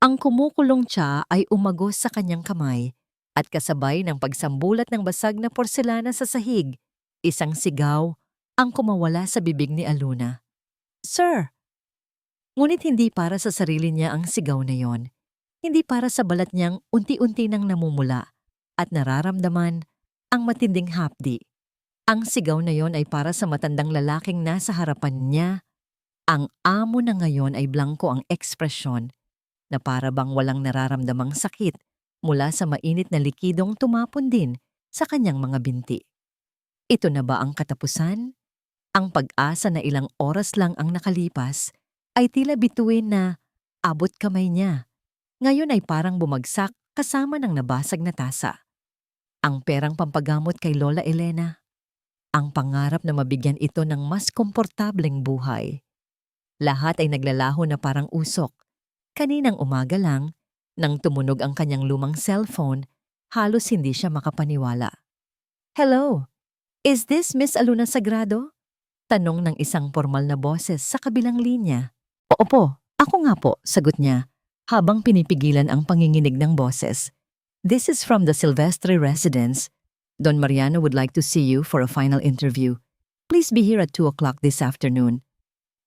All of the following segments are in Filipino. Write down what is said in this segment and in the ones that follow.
Ang kumukulong tiya ay umagos sa kanyang kamay at kasabay ng pagsambulat ng basag na porselana sa sahig, isang sigaw ang kumawala sa bibig ni Aluna. Sir! Ngunit hindi para sa sarili niya ang sigaw na yon. Hindi para sa balat niyang unti-unti nang namumula at nararamdaman ang matinding hapdi. Ang sigaw na yon ay para sa matandang lalaking nasa harapan niya. Ang amo na ngayon ay blangko ang ekspresyon na para bang walang nararamdamang sakit mula sa mainit na likidong tumapon din sa kanyang mga binti. Ito na ba ang katapusan? Ang pag-asa na ilang oras lang ang nakalipas ay tila bituin na abot kamay niya. Ngayon ay parang bumagsak kasama ng nabasag na tasa. Ang perang pampagamot kay Lola Elena. Ang pangarap na mabigyan ito ng mas komportableng buhay. Lahat ay naglalaho na parang usok. Kaninang umaga lang, nang tumunog ang kanyang lumang cellphone, halos hindi siya makapaniwala. Hello, is this Miss Aluna Sagrado? Tanong ng isang formal na boses sa kabilang linya. Oo po, ako nga po, sagot niya, habang pinipigilan ang panginginig ng boses. This is from the Silvestre residence. Don Mariano would like to see you for a final interview. Please be here at 2 o'clock this afternoon.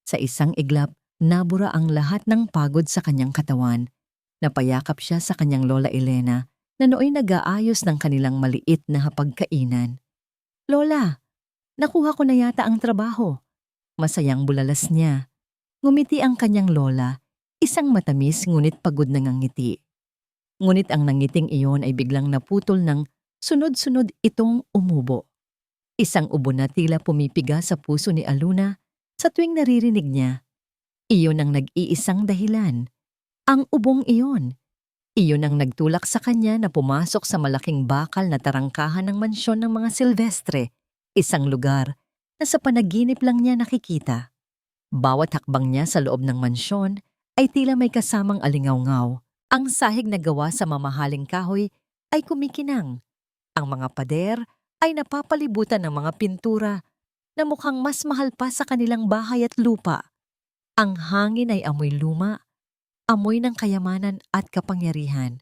Sa isang iglap, nabura ang lahat ng pagod sa kanyang katawan. Napayakap siya sa kanyang Lola Elena na nooy nag-aayos ng kanilang maliit na hapagkainan. Lola, nakuha ko na yata ang trabaho. Masayang bulalas niya. Ngumiti ang kanyang lola, isang matamis ngunit pagod na ngiti. Ngunit ang nangiting iyon ay biglang naputol ng sunod-sunod itong umubo. Isang ubo na tila pumipiga sa puso ni Aluna sa tuwing naririnig niya. Iyon ang nag-iisang dahilan. Ang ubong iyon. Iyon ang nagtulak sa kanya na pumasok sa malaking bakal na tarangkahan ng mansyon ng mga Silvestre, isang lugar na sa panaginip lang niya nakikita. Bawat hakbang niya sa loob ng mansyon ay tila may kasamang alingaw-ngaw. Ang sahig na gawa sa mamahaling kahoy ay kumikinang. Ang mga pader ay napapalibutan ng mga pintura na mukhang mas mahal pa sa kanilang bahay at lupa. Ang hangin ay amoy luma, amoy ng kayamanan at kapangyarihan.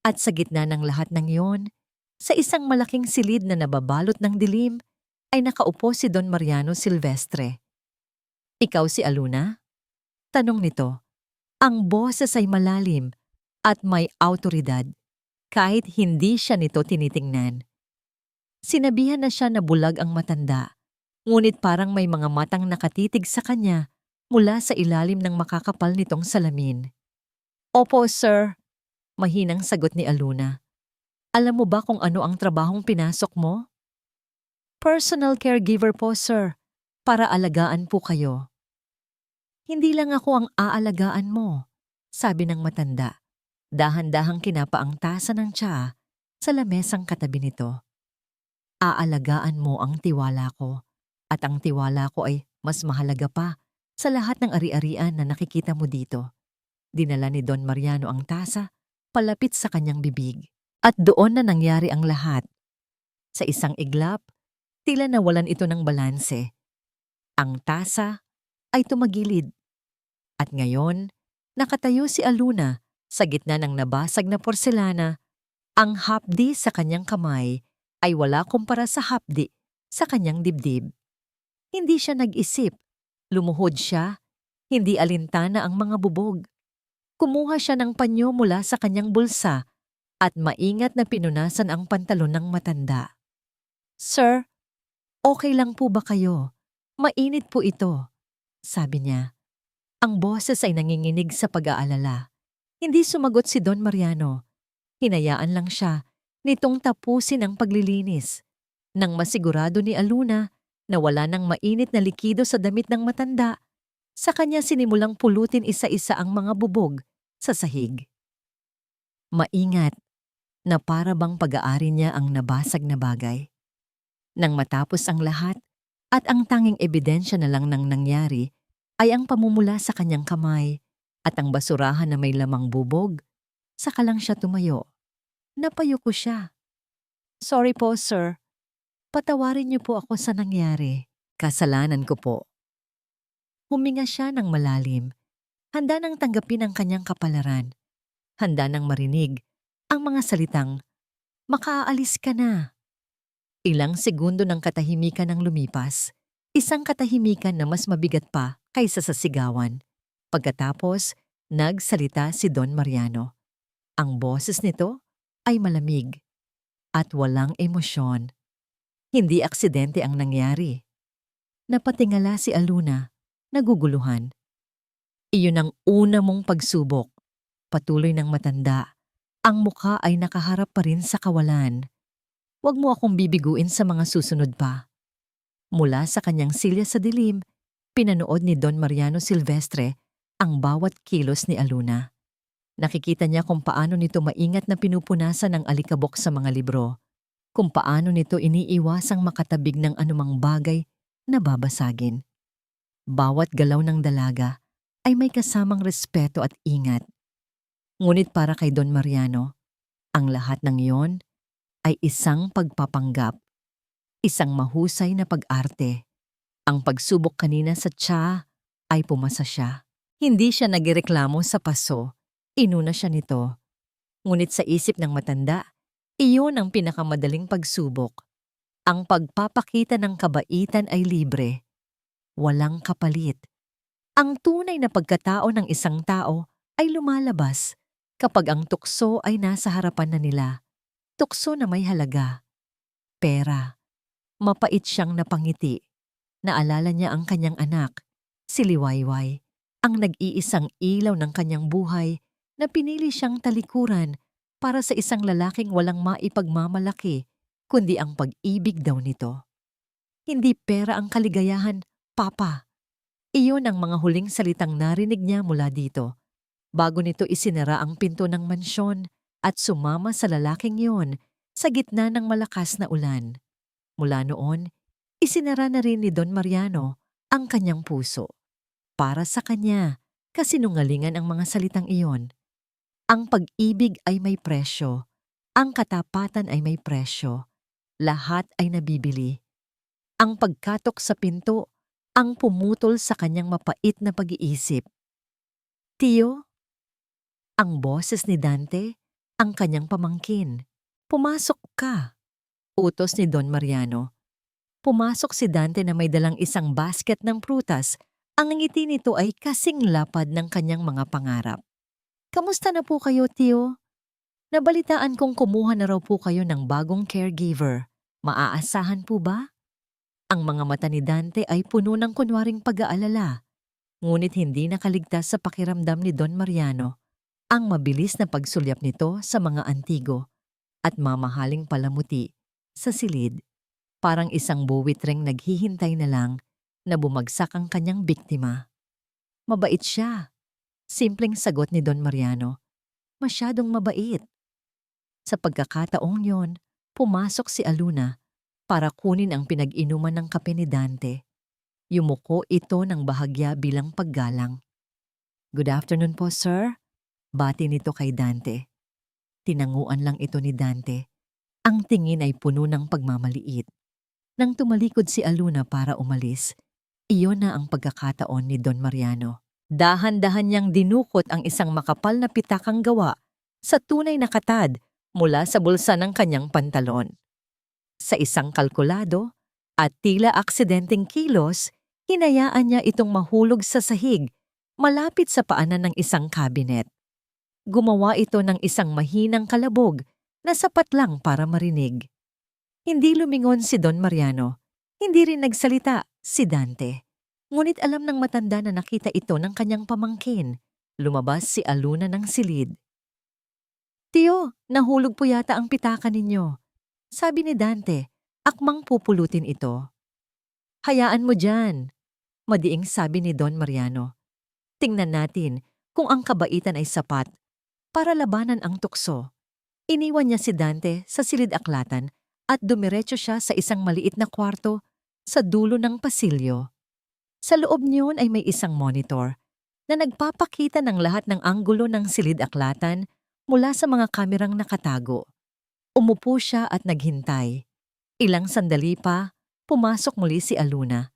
At sa gitna ng lahat ng iyon, sa isang malaking silid na nababalot ng dilim, ay nakaupo si Don Mariano Silvestre. Ikaw si Aluna? Tanong nito. Ang boses ay malalim at may awtoridad, kahit hindi siya nito tinitingnan. Sinabihan na siya na bulag ang matanda, ngunit parang may mga matang nakatitig sa kanya mula sa ilalim ng makakapal nitong salamin. Opo, sir. Mahinang sagot ni Aluna. Alam mo ba kung ano ang trabahong pinasok mo? Personal caregiver po, sir. Para alagaan po kayo. Hindi lang ako ang aalagaan mo, sabi ng matanda. Dahan-dahang kinapa ang tasa ng tsaa sa lamesang katabi nito. Aalagaan mo ang tiwala ko, at ang tiwala ko ay mas mahalaga pa sa lahat ng ari-arian na nakikita mo dito. Dinala ni Don Mariano ang tasa palapit sa kanyang bibig. At doon na nangyari ang lahat. Sa isang iglap, tila nawalan ito ng balanse. Ang tasa ay tumagilid. At ngayon, nakatayo si Aluna sa gitna ng nabasag na porselana. Ang hapdi sa kanyang kamay ay wala kumpara sa hapdi sa kanyang dibdib. Hindi siya nag-isip. Lumuhod siya. Hindi alintana ang mga bubog. Kumuha siya ng panyo mula sa kanyang bulsa at maingat na pinunasan ang pantalon ng matanda. Sir, okay lang po ba kayo? Mainit po ito, sabi niya. Ang boses ay nanginginig sa pag-aalala. Hindi sumagot si Don Mariano. Hinayaan lang siya nitong tapusin ang paglilinis. Nang masigurado ni Aluna na wala nang mainit na likido sa damit ng matanda, sa kanya sinimulang pulutin isa-isa ang mga bubog sa sahig. Maingat na para bang pag-aari niya ang nabasag na bagay. Nang matapos ang lahat at ang tanging ebidensya na lang ng nangyari ay ang pamumula sa kanyang kamay at ang basurahan na may lamang bubog, saka lang siya tumayo. Napayuko siya. Sorry po, sir. Patawarin niyo po ako sa nangyari. Kasalanan ko po. Huminga siya ng malalim. Handa nang tanggapin ang kanyang kapalaran. handa nang marinig ang mga salitang, "Makaalis ka na." Ilang segundo ng katahimikan ang lumipas, isang katahimikan na mas mabigat pa kaysa sa sigawan. Pagkatapos, nagsalita si Don Mariano. Ang boses nito ay malamig at walang emosyon. Hindi aksidente ang nangyari. Napatingala si Aluna, naguguluhan. Iyon ang una mong pagsubok. Patuloy ng matanda. Ang mukha ay nakaharap pa rin sa kawalan. Huwag mo akong bibiguin sa mga susunod pa. Mula sa kanyang silya sa dilim, pinanood ni Don Mariano Silvestre ang bawat kilos ni Aluna. Nakikita niya kung paano nito maingat na pinupunasan ang alikabok sa mga libro, kung paano nito iniiwasang makatabig ng anumang bagay na babasagin. Bawat galaw ng dalaga ay may kasamang respeto at ingat. Ngunit para kay Don Mariano, ang lahat ng iyon ay isang pagpapanggap, isang mahusay na pag-arte. Ang pagsubok kanina sa tsa ay pumasa siya. Hindi siya nagireklamo sa paso, inuna siya nito. Ngunit sa isip ng matanda, iyon ang pinakamadaling pagsubok. Ang pagpapakita ng kabaitan ay libre. Walang kapalit. Ang tunay na pagkatao ng isang tao ay lumalabas kapag ang tukso ay nasa harapan na nila. Tukso na may halaga. Pera. Mapait siyang napangiti. Naalala niya ang kanyang anak, si Liwayway, ang nag-iisang ilaw ng kanyang buhay na pinili siyang talikuran para sa isang lalaking walang maipagmamalaki kundi ang pag-ibig daw nito. Hindi pera ang kaligayahan, Papa. Iyon ang mga huling salitang narinig niya mula dito. Bago nito isinara ang pinto ng mansyon at sumama sa lalaking yon sa gitna ng malakas na ulan. Mula noon, isinara na rin ni Don Mariano ang kanyang puso. Para sa kanya, kasinungalingan ang mga salitang iyon. Ang pag-ibig ay may presyo. Ang katapatan ay may presyo. Lahat ay nabibili. Ang pagkatok sa pinto ang pumutol sa kanyang mapait na pag-iisip. Tio? Ang boses ni Dante, ang kanyang pamangkin. Pumasok ka. Utos ni Don Mariano. Pumasok si Dante na may dalang isang basket ng prutas. Ang ngiti nito ay kasing lapad ng kanyang mga pangarap. Kamusta na po kayo, Tio? Nabalitaan kong kumuha na raw po kayo ng bagong caregiver. Maaasahan po ba? Ang mga mata ni Dante ay puno ng kunwaring pag-aalala. Ngunit hindi nakaligtas sa pakiramdam ni Don Mariano ang mabilis na pagsulyap nito sa mga antigo at mamahaling palamuti sa silid. Parang isang buwitreng naghihintay na lang na bumagsak ang kanyang biktima. Mabait siya. Simpleng sagot ni Don Mariano. Masyadong mabait. Sa pagkakataong yon, pumasok si Aluna para kunin ang pinag-inuman ng kape ni Dante. Yumuko ito ng bahagya bilang paggalang. Good afternoon po, sir. Bati nito kay Dante. Tinanguan lang ito ni Dante. Ang tingin ay puno ng pagmamaliit. Nang tumalikod si Aluna para umalis, iyon na ang pagkakataon ni Don Mariano. Dahan-dahan niyang dinukot ang isang makapal na pitakang gawa sa tunay na katad mula sa bulsa ng kanyang pantalon. Sa isang kalkulado at tila aksidenteng kilos, hinayaan niya itong mahulog sa sahig malapit sa paanan ng isang kabinet. Gumawa ito ng isang mahinang kalabog na sapat lang para marinig. Hindi lumingon si Don Mariano. Hindi rin nagsalita si Dante. Ngunit alam ng matanda na nakita ito ng kanyang pamangkin. Lumabas si Aluna ng silid. Tio, nahulog po yata ang pitaka ninyo. Sabi ni Dante, akmang pupulutin ito. Hayaan mo dyan, madiing sabi ni Don Mariano. Tingnan natin kung ang kabaitan ay sapat para labanan ang tukso. Iniwan niya si Dante sa silid-aklatan at dumiretso siya sa isang maliit na kwarto sa dulo ng pasilyo. Sa loob niyon ay may isang monitor na nagpapakita ng lahat ng anggulo ng silid-aklatan mula sa mga kamerang nakatago. Umupo siya at naghintay. Ilang sandali pa, pumasok muli si Aluna.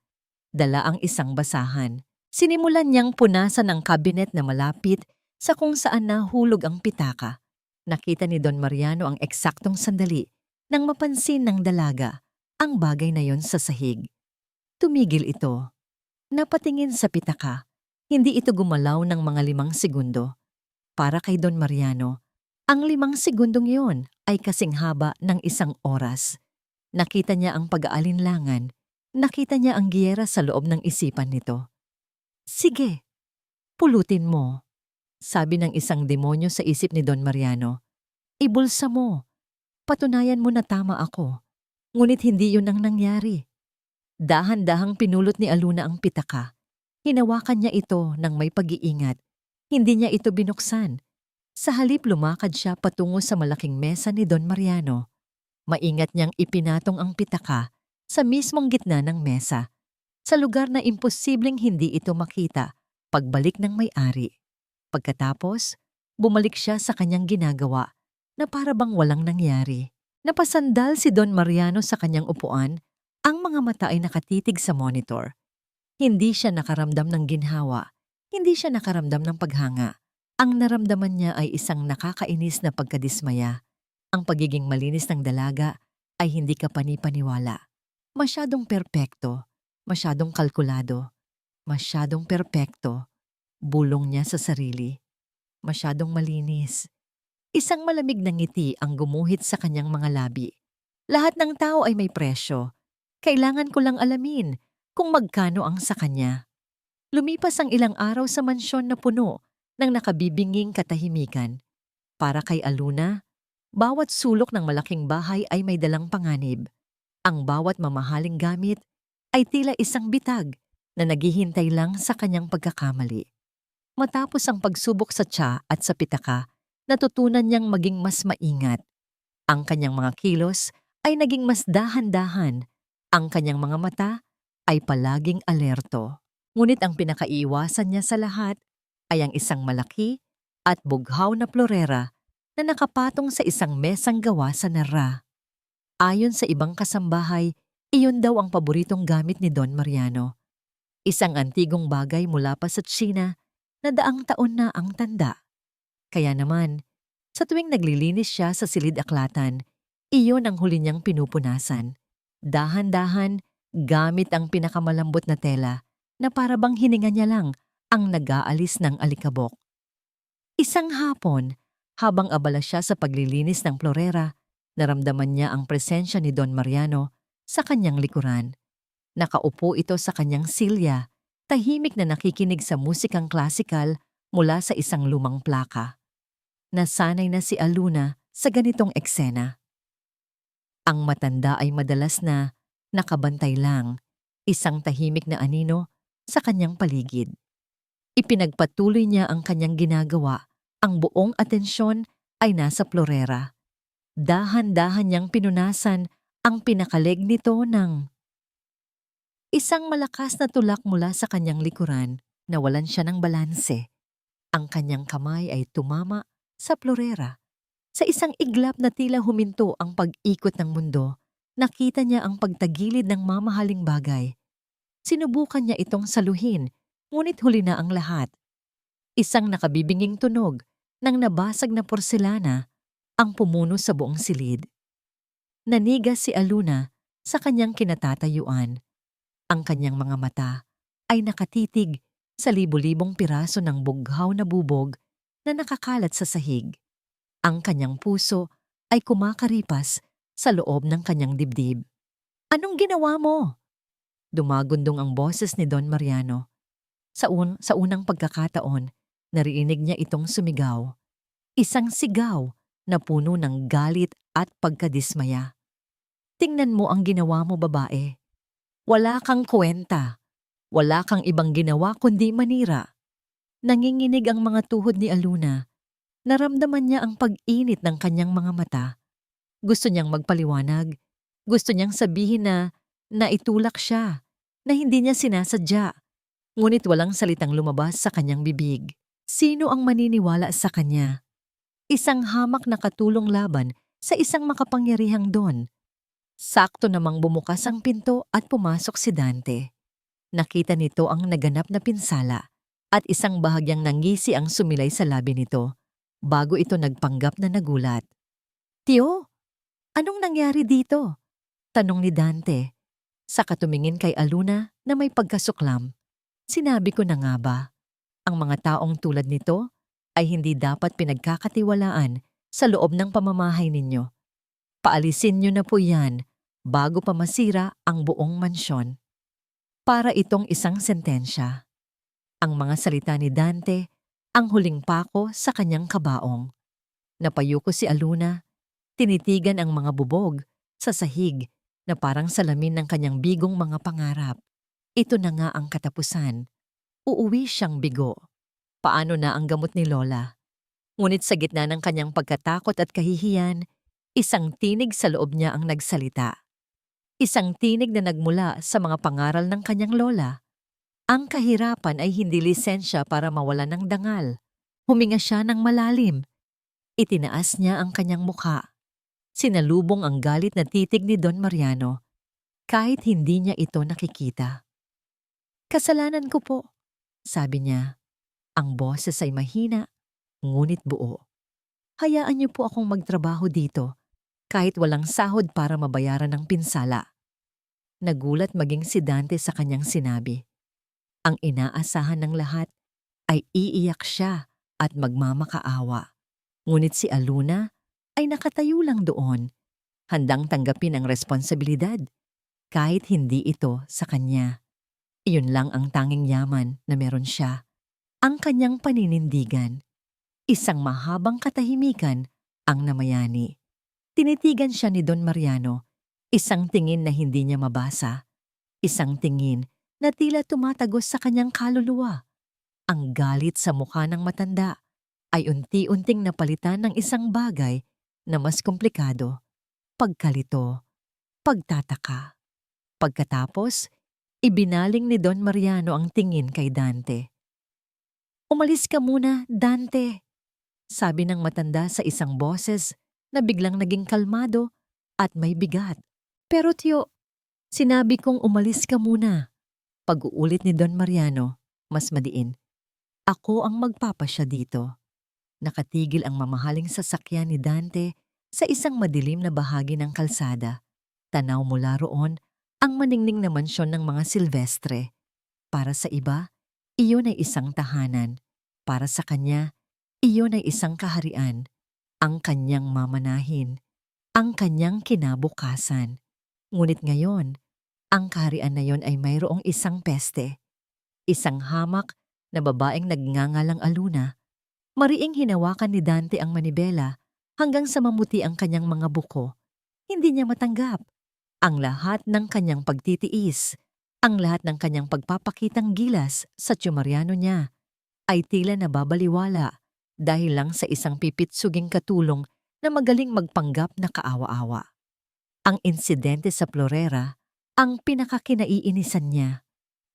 Dala ang isang basahan. Sinimulan niyang punasan ang kabinet na malapit Sa kung saan nahulog ang pitaka, nakita ni Don Mariano ang eksaktong sandali nang mapansin ng dalaga ang bagay na yon sa sahig. Tumigil ito. Napatingin sa pitaka. Hindi ito gumalaw ng mga 5 segundo. Para kay Don Mariano, ang 5 segundong iyon ay kasing haba ng 1 oras. Nakita niya ang pag-aalinlangan. Nakita niya ang giyera sa loob ng isipan nito. Sige, pulutin mo, sabi ng isang demonyo sa isip ni Don Mariano. Ibulsa mo. Patunayan mo na tama ako. Ngunit hindi yun ang nangyari. Dahan-dahang pinulot ni Aluna ang pitaka. Hinawakan niya ito ng may pag-iingat. Hindi niya ito binuksan. Sa halip lumakad siya patungo sa malaking mesa ni Don Mariano. Maingat niyang ipinatong ang pitaka sa mismong gitna ng mesa, sa lugar na imposibleng hindi ito makita pagbalik ng may-ari. Pagkatapos, bumalik siya sa kanyang ginagawa na para bang walang nangyari. Napasandal si Don Mariano sa kanyang upuan, ang mga mata ay nakatitig sa monitor. Hindi siya nakaramdam ng ginhawa, hindi siya nakaramdam ng paghanga. Ang naramdaman niya ay isang nakakainis na pagkadismaya. Ang pagiging malinis ng dalaga ay hindi kapani-paniwala. Masyadong perpekto, masyadong kalkulado, masyadong perpekto, bulong niya sa sarili. Masyadong malinis. Isang malamig na ngiti ang gumuhit sa kanyang mga labi. Lahat ng tao ay may presyo. Kailangan ko lang alamin kung magkano ang sa kanya. Lumipas ang ilang araw sa mansyon na puno ng nakabibinging katahimikan. Para kay Aluna, bawat sulok ng malaking bahay ay may dalang panganib. Ang bawat mamahaling gamit ay tila isang bitag na naghihintay lang sa kanyang pagkakamali. Matapos ang pagsubok sa tsa at sa pitaka, natutunan niyang maging mas maingat. Ang kanyang mga kilos ay naging mas dahan-dahan. Ang kanyang mga mata ay palaging alerto. Ngunit ang pinakaiiwasan niya sa lahat ay ang isang malaki at bughaw na plorera na nakapatong sa isang mesang gawa sa nara. Ayon sa ibang kasambahay, iyon daw ang paboritong gamit ni Don Mariano. Isang antigong bagay mula pa sa Tsina na daang taon na ang tanda. Kaya naman, sa tuwing naglilinis siya sa silid-aklatan, iyon ang huli niyang pinupunasan. Dahan-dahan, gamit ang pinakamalambot na tela na para bang hininga niya lang ang nag-aalis ng alikabok. Isang hapon, habang abala siya sa paglilinis ng plorera, naramdaman niya ang presensya ni Don Mariano sa kanyang likuran. Nakaupo ito sa kanyang silya, tahimik na nakikinig sa musikang klasikal mula sa isang lumang plaka. Nasanay na si Aluna sa ganitong eksena. Ang matanda ay madalas na nakabantay lang, isang tahimik na anino sa kanyang paligid. Ipinagpatuloy niya ang kanyang ginagawa, ang buong atensyon ay nasa plorera. Dahan-dahan niyang pinunasan ang pinakaleg nito ng isang malakas na tulak mula sa kanyang likuran, nawalan siya ng balanse. Ang kanyang kamay ay tumama sa plorera. Sa isang iglap na tila huminto ang pag-ikot ng mundo, nakita niya ang pagtagilid ng mamahaling bagay. Sinubukan niya itong saluhin, ngunit huli na ang lahat. Isang nakabibinging tunog ng nabasag na porselana ang pumuno sa buong silid. Nanigas si Aluna sa kanyang kinatatayuan. Ang kanyang mga mata ay nakatitig sa libu-libong piraso ng bughaw na bubog na nakakalat sa sahig. Ang kanyang puso ay kumakaripas sa loob ng kanyang dibdib. Anong ginawa mo? Dumagundong ang boses ni Don Mariano. Sa unang pagkakataon, narinig niya itong sumigaw. Isang sigaw na puno ng galit at pagkadismaya. Tingnan mo ang ginawa mo, babae. Wala kang kwenta. Wala kang ibang ginawa kundi manira. Nanginginig ang mga tuhod ni Aluna. Naramdaman niya ang pag-init ng kanyang mga mata. Gusto niyang magpaliwanag. Gusto niyang sabihin na naitulak siya, na hindi niya sinasadya. Ngunit walang salitang lumabas sa kanyang bibig. Sino ang maniniwala sa kanya? Isang hamak na katulong laban sa isang makapangyarihang don. Sakto namang bumukas ang pinto at pumasok si Dante. Nakita nito ang naganap na pinsala. At isang bahagyang nangisi ang sumilay sa labi nito bago ito nagpanggap na nagulat. "Tio, anong nangyari dito?" tanong ni Dante. Sa katumingin kay Aluna na may pagkasuklam. "Sinabi ko na nga ba, ang mga taong tulad nito ay hindi dapat pinagkakatiwalaan sa loob ng pamamahay ninyo. Paalisin nyo na po yan bago pa masira ang buong mansyon." Para itong isang sentensya. Ang mga salita ni Dante ang huling pako sa kanyang kabaong. Napayuko si Aluna, tinitigan ang mga bubog sa sahig na parang salamin ng kanyang bigong mga pangarap. Ito na nga ang katapusan. Uuwi siyang bigo. Paano na ang gamot ni Lola? Ngunit sa gitna ng kanyang pagkatakot at kahihiyan, isang tinig sa loob niya ang nagsalita. Isang tinig na nagmula sa mga pangaral ng kanyang lola. Ang kahirapan ay hindi lisensya para mawala ng dangal. Huminga siya ng malalim. Itinaas niya ang kanyang mukha. Sinalubong ang galit na titig ni Don Mariano, kahit hindi niya ito nakikita. "Kasalanan ko po," sabi niya. Ang boses ay mahina, ngunit buo. "Hayaan niyo po akong magtrabaho dito, kahit walang sahod para mabayaran ng pinsala." Nagulat maging si Dante sa kanyang sinabi. Ang inaasahan ng lahat ay iiyak siya at magmamakaawa. Ngunit si Aluna ay nakatayo lang doon, handang tanggapin ang responsibilidad, kahit hindi ito sa kanya. Iyon lang ang tanging yaman na meron siya, ang kanyang paninindigan. Isang mahabang katahimikan ang namayani. Tinitigan siya ni Don Mariano, isang tingin na hindi niya mabasa, isang tingin na tila tumatagos sa kanyang kaluluwa. Ang galit sa mukha ng matanda ay unti-unting napalitan ng isang bagay na mas komplikado: pagkalito, pagtataka. Pagkatapos, ibinaling ni Don Mariano ang tingin kay Dante. "Umalis ka muna, Dante," sabi ng matanda sa isang boses na biglang naging kalmado at may bigat. "Pero tiyo, sinabi kong umalis ka muna." Pag-uulit ni Don Mariano, mas madiin. "Ako ang magpapasya dito." Nakatigil ang mamahaling sasakyan ni Dante sa isang madilim na bahagi ng kalsada. Tanaw mula roon ang maningning na mansyon ng mga Silvestre. Para sa iba, iyon ay isang tahanan. Para sa kanya, iyon ay isang kaharian. Ang kanyang mamanahin. Ang kanyang kinabukasan. Ngunit ngayon, ang kaharian na yon ay mayroong isang peste. Isang hamak na babaeng nagngangalang Aluna. Mariing hinawakan ni Dante ang manibela hanggang sa mamuti ang kanyang mga buko. Hindi niya matanggap ang lahat ng kanyang pagtitiis, ang lahat ng kanyang pagpapakitang gilas sa tiyumariano niya ay tila nababaliwala dahil lang sa isang pipitsuging katulong na magaling magpanggap na kaawa-awa. Ang insidente sa Florera ang pinakakinaiinisan niya.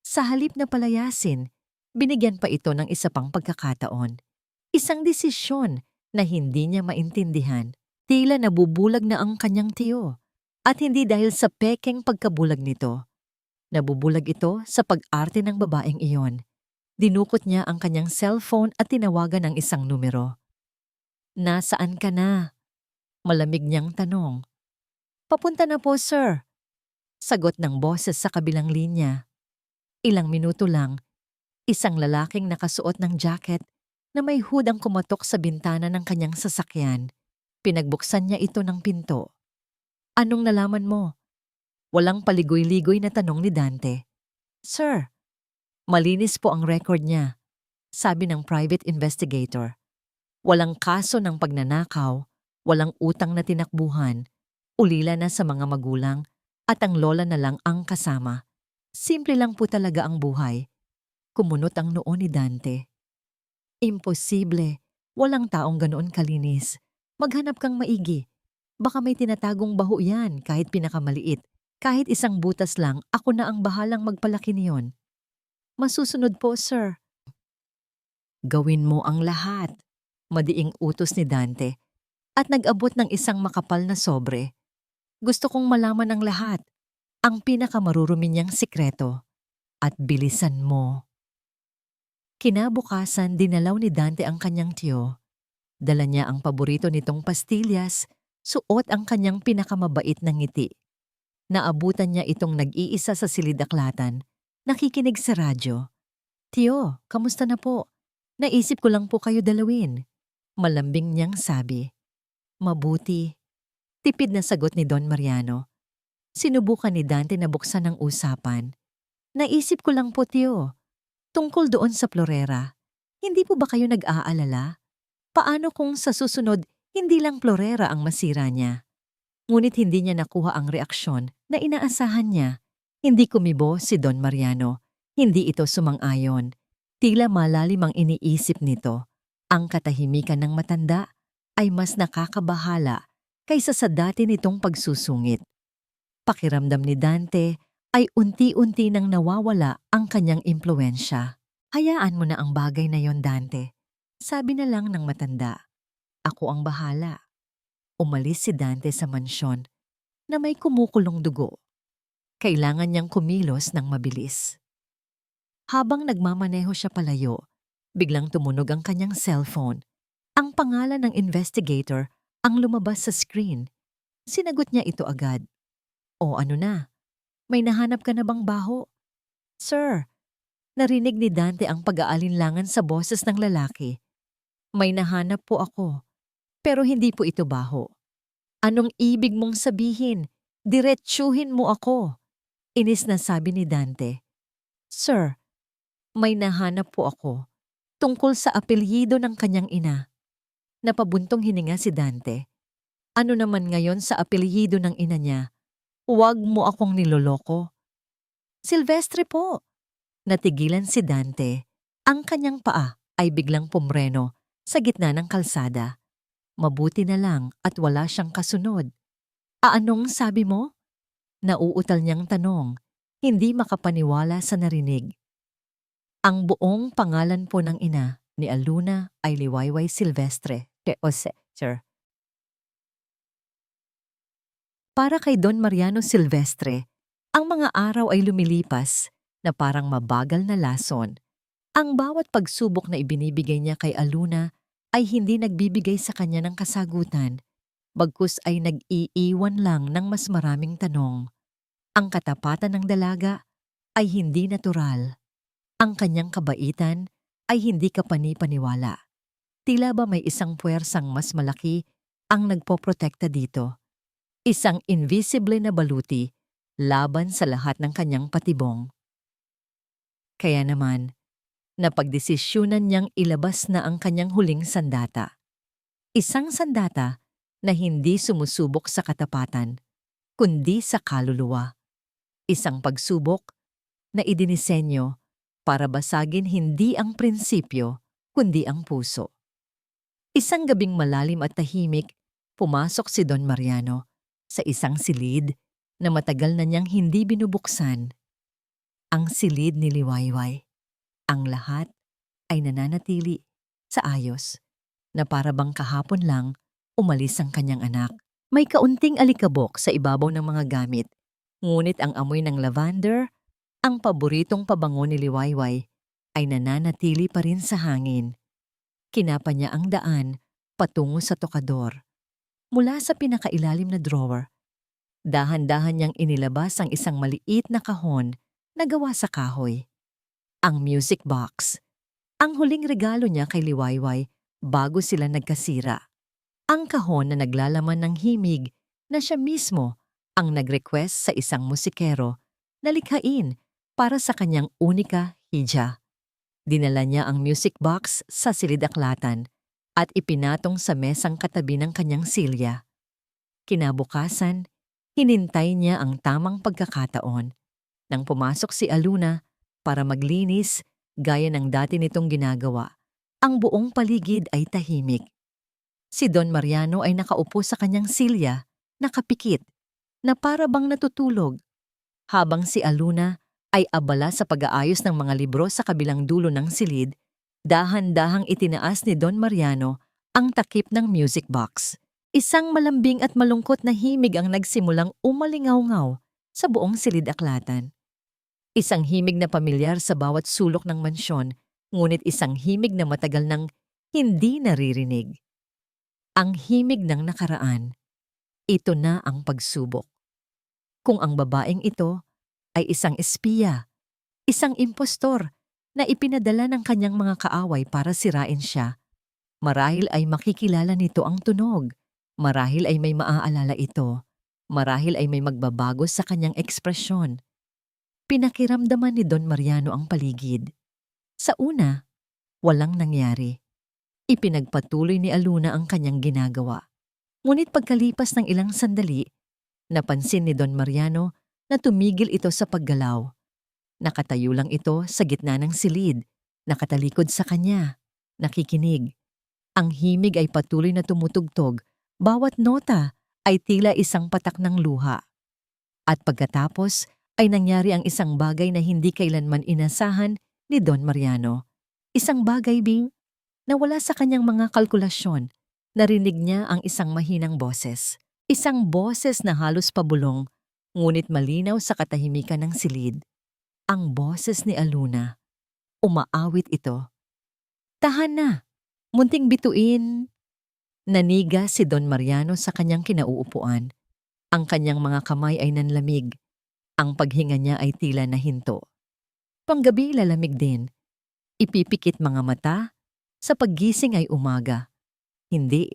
Sa halip na palayasin, binigyan pa ito ng isa pang pagkakataon. Isang desisyon na hindi niya maintindihan. Tila nabubulag na ang kanyang tiyo. At hindi dahil sa pekeng pagkabulag nito. Nabubulag ito sa pag-arte ng babaeng iyon. Dinukot niya ang kanyang cellphone at tinawagan ang isang numero. "Nasaan ka na?" Malamig niyang tanong. "Papunta na po, sir." Sagot ng boses sa kabilang linya. Ilang minuto lang, isang lalaking nakasuot ng jacket na may hood ang kumatok sa bintana ng kanyang sasakyan. Pinagbuksan niya ito ng pinto. "Anong nalaman mo?" Walang paligoy-ligoy na tanong ni Dante. "Sir, malinis po ang record niya," sabi ng private investigator. "Walang kaso ng pagnanakaw, walang utang na tinakbuhan, ulila na sa mga magulang, at ang lola na lang ang kasama. Simple lang po talaga ang buhay." Kumunot ang noo ni Dante. "Imposible. Walang taong ganoon kalinis. Maghanap kang maigi. Baka may tinatagong baho yan kahit pinakamaliit. Kahit isang butas lang, ako na ang bahalang magpalaki niyon." "Masusunod po, sir." "Gawin mo ang lahat," madiing utos ni Dante, at nag-abot ng isang makapal na sobre. "Gusto kong malaman ang lahat, ang pinakamarurumi niyang sikreto, at bilisan mo." Kinabukasan, dinalaw ni Dante ang kanyang tiyo. Dala niya ang paborito nitong pastillas, suot ang kanyang pinakamabait na ngiti. Naabutan niya itong nag-iisa sa silid-aklatan, nakikinig sa radyo. "Tiyo, kamusta na po? Naisip ko lang po kayo dalawin." Malambing niyang sabi. "Mabuti." Tipid na sagot ni Don Mariano. Sinubukan ni Dante na buksan ang usapan. "Naisip ko lang po, tiyo. Tungkol doon sa Florera. Hindi po ba kayo nag-aalala? Paano kung sa susunod, hindi lang Florera ang masira niya?" Ngunit hindi niya nakuha ang reaksyon na inaasahan niya. Hindi kumibo si Don Mariano. Hindi ito sumang-ayon. Tila malalim ang iniisip nito. Ang katahimikan ng matanda ay mas nakakabahala kaysa sa dati nitong pagsusungit. Pakiramdam ni Dante ay unti-unti nang nawawala ang kanyang impluwensya. "Hayaan mo na ang bagay na yon, Dante." Sabi na lang ng matanda. "Ako ang bahala." Umalis si Dante sa mansyon na may kumukulong dugo. Kailangan niyang kumilos ng mabilis. Habang nagmamaneho siya palayo, biglang tumunog ang kanyang cellphone. Ang pangalan ng investigator ang lumabas sa screen. Sinagot niya ito agad. "O ano na? May nahanap ka na bang baho?" "Sir," narinig ni Dante ang pag-aalinlangan sa boses ng lalaki. "May nahanap po ako, pero hindi po ito baho." "Anong ibig mong sabihin? Diretsuhin mo ako." Inis na sabi ni Dante. "Sir, may nahanap po ako tungkol sa apelyido ng kanyang ina." Napabuntong hininga si Dante. "Ano naman ngayon sa apelyido ng ina niya? Huwag mo akong niloloko." "Silvestre po." Natigilan si Dante. Ang kanyang paa ay biglang pumreno sa gitna ng kalsada. Mabuti na lang at wala siyang kasunod. "Anong sabi mo?" Nauutal niyang tanong, hindi makapaniwala sa narinig. Ang buong pangalan po ng ina ni Aluna ay Liwayway Silvestre de Ose, sir. Para kay Don Mariano Silvestre, ang mga araw ay lumilipas na parang mabagal na lason. Ang bawat pagsubok na ibinibigay niya kay Aluna ay hindi nagbibigay sa kanya ng kasagutan, bagkus ay nag-iiwan lang ng mas maraming tanong. Ang katapatan ng dalaga ay hindi natural. Ang kanyang kabaitan ay hindi kapani-paniwala. Tila ba may isang puwersang mas malaki ang nagpoprotekta dito. Isang invisible na baluti laban sa lahat ng kanyang patibong. Kaya naman, napagdesisyunan niyang ilabas na ang kanyang huling sandata. Isang sandata na hindi sumusubok sa katapatan, kundi sa kaluluwa. Isang pagsubok na idinisenyo para basagin hindi ang prinsipyo, kundi ang puso. Isang gabing malalim at tahimik, pumasok si Don Mariano sa isang silid na matagal na niyang hindi binubuksan. Ang silid ni Liwayway. Ang lahat ay nananatili sa ayos na para bang kahapon lang umalis ang kanyang anak. May kaunting alikabok sa ibabaw ng mga gamit, ngunit ang amoy ng lavender, ang paboritong pabango ni Liwayway, ay nananatili pa rin sa hangin. Kinapa niya ang daan patungo sa tokador. Mula sa pinakailalim na drawer, dahan-dahan niyang inilabas ang isang maliit na kahon na gawa sa kahoy. Ang music box. Ang huling regalo niya kay Liwayway bago sila nagkasira. Ang kahon na naglalaman ng himig na siya mismo ang nag-request sa isang musikero na likhain para sa kanyang unika hija. Dinala niya ang music box sa silid-aklatan at ipinatong sa mesang katabi ng kanyang silya. Kinabukasan, hinintay niya ang tamang pagkakataon. Nang pumasok si Aluna para maglinis gaya ng dati nitong ginagawa, ang buong paligid ay tahimik. Si Don Mariano ay nakaupo sa kanyang silya, nakapikit, na para bang natutulog, habang si Aluna ay abala sa pag-aayos ng mga libro sa kabilang dulo ng silid. Dahan-dahang itinaas ni Don Mariano ang takip ng music box. Isang malambing at malungkot na himig ang nagsimulang umalingaw-ngaw sa buong silid-aklatan. Isang himig na pamilyar sa bawat sulok ng mansyon ngunit isang himig na matagal nang hindi naririnig. Ang himig ng nakaraan, ito na ang pagsubok. Kung ang babaeng ito ay isang espiya, isang impostor na ipinadala ng kanyang mga kaaway para sirain siya, marahil ay makikilala nito ang tunog, marahil ay may maaalala ito, marahil ay may magbabago sa kanyang ekspresyon. Pinakiramdaman ni Don Mariano ang paligid. Sa una, walang nangyari. Ipinagpatuloy ni Aluna ang kanyang ginagawa. Ngunit pagkalipas ng ilang sandali, napansin ni Don Mariano na tumigil ito sa paggalaw. Nakatayo lang ito sa gitna ng silid, nakatalikod sa kanya, nakikinig. Ang himig ay patuloy na tumutugtog, bawat nota ay tila isang patak ng luha. At pagkatapos ay nangyari ang isang bagay na hindi kailanman inasahan ni Don Mariano. Isang bagay na wala sa kanyang mga kalkulasyon. Narinig niya ang isang mahinang boses. Isang boses na halos pabulong, ngunit malinaw sa katahimikan ng silid. Ang boses ni Aluna. Umaawit ito. "Tahan na! Munting bituin!" Naniga si Don Mariano sa kanyang kinauupuan. Ang kanyang mga kamay ay nanlamig. Ang paghinga niya ay tila nahinto. Panggabi lalamig din. Ipipikit mga mata. Sa paggising ay umaga. Hindi.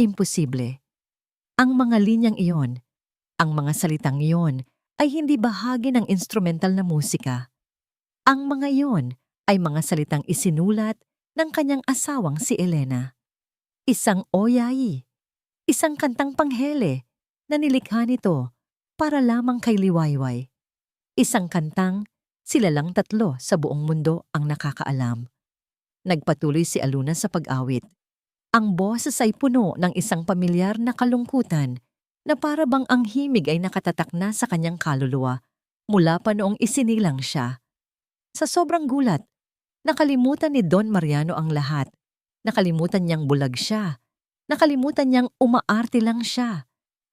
Imposible. Ang mga linyang iyon, ang mga salitang iyon, ay hindi bahagi ng instrumental na musika. Ang mga iyon ay mga salitang isinulat ng kanyang asawang si Elena. Isang oyayi, isang kantang panghele na nilikha nito para lamang kay Liwayway. Isang kantang sila lang tatlo sa buong mundo ang nakakaalam. Nagpatuloy si Aluna sa pag-awit. Ang boses ay puno ng isang pamilyar na kalungkutan na para bang ang himig ay nakatatak na sa kanyang kaluluwa mula pa noong isinilang siya. Sa sobrang gulat, nakalimutan ni Don Mariano ang lahat. Nakalimutan niyang bulag siya. Nakalimutan niyang umaarte lang siya.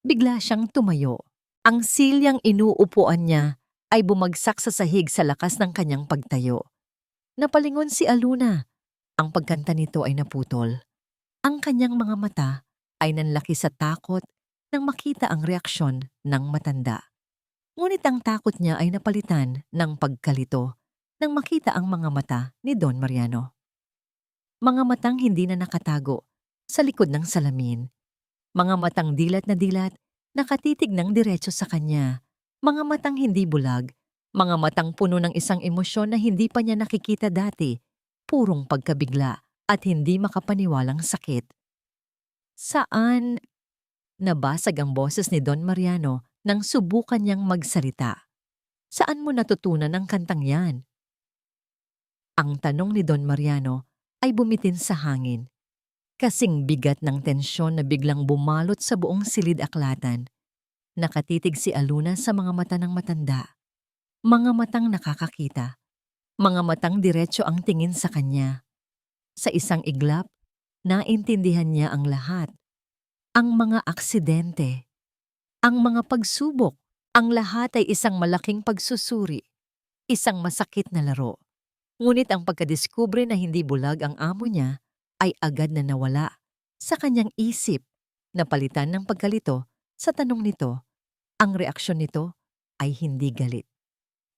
Bigla siyang tumayo. Ang silyang inuupuan niya ay bumagsak sa sahig sa lakas ng kanyang pagtayo. Napalingon si Aluna. Ang pagkanta nito ay naputol. Ang kanyang mga mata ay nanlaki sa takot nang makita ang reaksyon ng matanda. Ngunit ang takot niya ay napalitan ng pagkalito nang makita ang mga mata ni Don Mariano. Mga matang hindi na nakatago sa likod ng salamin. Mga matang dilat na dilat, nakatitig ng diretso sa kanya. Mga matang hindi bulag, mga matang puno ng isang emosyon na hindi pa niya nakikita dati. Purong pagkabigla at hindi makapaniwalang sakit. "Saan?" Nabasag ang boses ni Don Mariano nang subukan niyang magsalita. "Saan mo natutunan ang kantang yan?" Ang tanong ni Don Mariano ay bumitin sa hangin. Kasing bigat ng tensyon na biglang bumalot sa buong silid-aklatan. Nakatitig si Aluna sa mga mata ng matanda. Mga matang nakakakita. Mga matang diretso ang tingin sa kanya. Sa isang iglap, naintindihan niya ang lahat. Ang mga aksidente, ang mga pagsubok, ang lahat ay isang malaking pagsusuri, isang masakit na laro. Ngunit ang pagkadiskubre na hindi bulag ang amo niya ay agad na nawala sa kanyang isip, napalitan ng pagkalito sa tanong nito. Ang reaksyon nito ay hindi galit.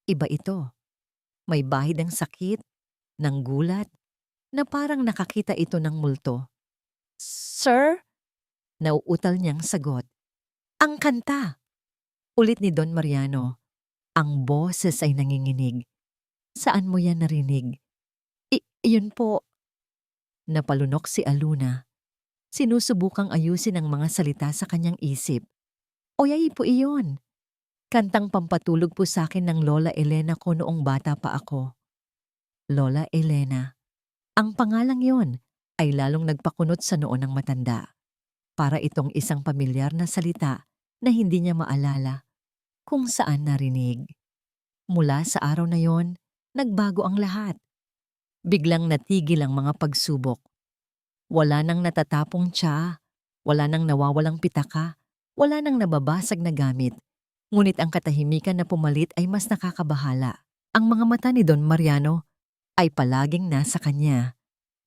Iba ito. May bahid ng sakit, ng gulat, na parang nakakita ito ng multo. "Sir?" Nauutal niyang sagot. "Ang kanta!" Ulit ni Don Mariano. Ang boses ay nanginginig. "Saan mo yan narinig?" Iyon po." Napalunok si Aluna. Sinusubukang ayusin ang mga salita sa kanyang isip. "Oyay po iyon. Kantang pampatulog po sa akin ng Lola Elena ko noong bata pa ako." Lola Elena. Ang pangalang yon ay lalong nagpakunot sa noo ng matanda. Para itong isang pamilyar na salita na hindi niya maalala kung saan narinig. Mula sa araw na yon, nagbago ang lahat. Biglang natigil ang mga pagsubok. Wala nang natatapong tsa, wala nang nawawalang pitaka, wala nang nababasag na gamit. Ngunit ang katahimikan na pumalit ay mas nakakabahala. Ang mga mata ni Don Mariano ay palaging nasa kanya.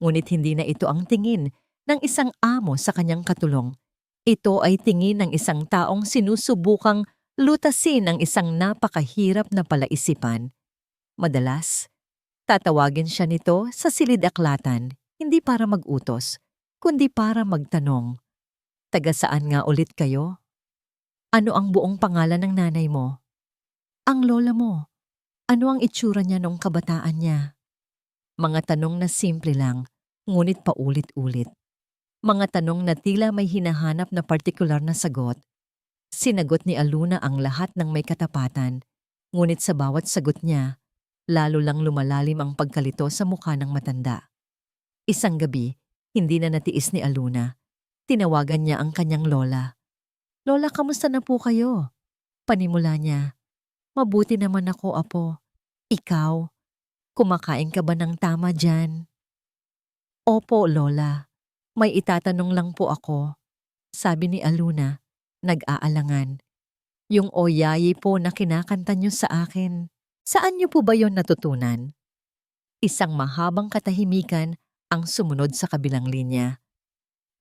Ngunit hindi na ito ang tingin ng isang amo sa kanyang katulong. Ito ay tingin ng isang taong sinusubukang lutasin ang isang napakahirap na palaisipan. Madalas, tatawagin siya nito sa silid-aklatan, hindi para mag-utos, kundi para magtanong. Taga saan nga ulit kayo? Ano ang buong pangalan ng nanay mo? Ang lola mo? Ano ang itsura niya noong kabataan niya? Mga tanong na simple lang, ngunit paulit-ulit. Mga tanong na tila may hinahanap na partikular na sagot. Sinagot ni Aluna ang lahat ng may katapatan, ngunit sa bawat sagot niya, lalo lang lumalalim ang pagkalito sa mukha ng matanda. Isang gabi, hindi na natiis ni Aluna. Tinawagan niya ang kanyang lola. Lola, kamusta na po kayo? Panimula niya. Mabuti naman ako, apo. Ikaw, kumakain ka ba ng tama dyan? Opo, lola. May itatanong lang po ako. Sabi ni Aluna, nag-aalangan. Yung oyayi po na kinakanta niyo sa akin, saan niyo po ba yon natutunan? Isang mahabang katahimikan ang sumunod sa kabilang linya.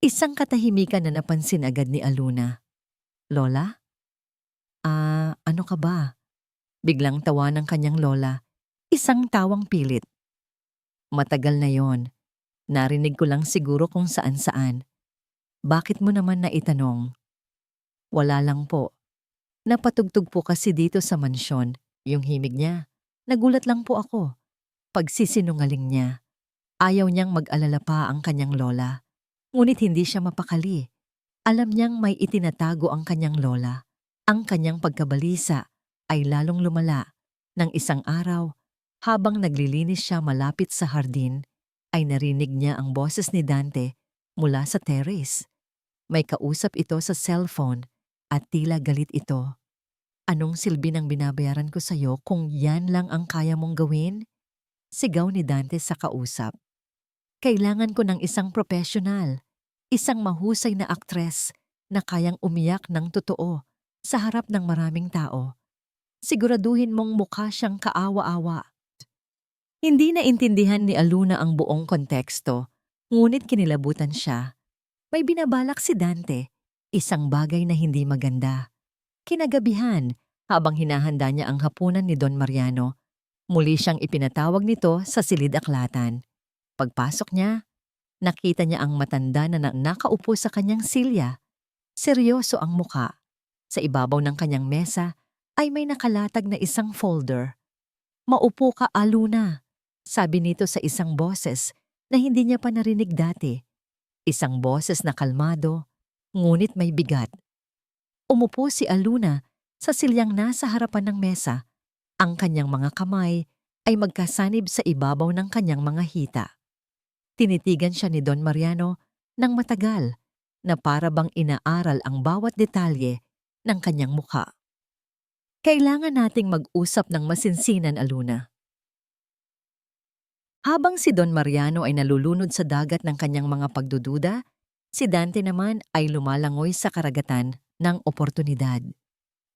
Isang katahimikan na napansin agad ni Aluna. Lola? Ano ka ba? Biglang tawa ng kanyang lola. Isang tawang pilit. Matagal na yon. Narinig ko lang siguro kung saan-saan. Bakit mo naman naitanong? Wala lang po. Napatugtog po kasi dito sa mansyon, yung himig niya. Nagulat lang po ako. Pagsisinungaling niya. Ayaw niyang mag-alala pa ang kanyang lola. Ngunit hindi siya mapakali. Alam niyang may itinatago ang kanyang lola. Ang kanyang pagkabalisa ay lalong lumala. Nang isang araw, habang naglilinis siya malapit sa hardin, ay narinig niya ang boses ni Dante mula sa terrace. May kausap ito sa cellphone at tila galit ito. Anong silbi ng binabayaran ko sa'yo kung yan lang ang kaya mong gawin? Sigaw ni Dante sa kausap. Kailangan ko ng isang profesional, isang mahusay na aktres na kayang umiyak ng totoo sa harap ng maraming tao. Siguraduhin mong mukha siyang kaawa-awa. Hindi na intindihan ni Aluna ang buong konteksto, ngunit kinilabutan siya. May binabalak si Dante, isang bagay na hindi maganda. Kinagabihan, habang hinahanda niya ang hapunan ni Don Mariano, muli siyang ipinatawag nito sa silid-aklatan. Pagpasok niya, nakita niya ang matanda na nakaupo sa kanyang silya. Seryoso ang muka. Sa ibabaw ng kanyang mesa ay may nakalatag na isang folder. Maupo ka, Aluna, sabi nito sa isang boses na hindi niya pa narinig dati. Isang boses na kalmado, ngunit may bigat. Umupo si Aluna sa silyang nasa harapan ng mesa. Ang kanyang mga kamay ay magkasanib sa ibabaw ng kanyang mga hita. Tinitigan siya ni Don Mariano ng matagal na para bang inaaral ang bawat detalye ng kanyang mukha. Kailangan nating mag-usap ng masinsinan, Aluna. Habang si Don Mariano ay nalulunod sa dagat ng kanyang mga pagdududa, si Dante naman ay lumalangoy sa karagatan ng oportunidad.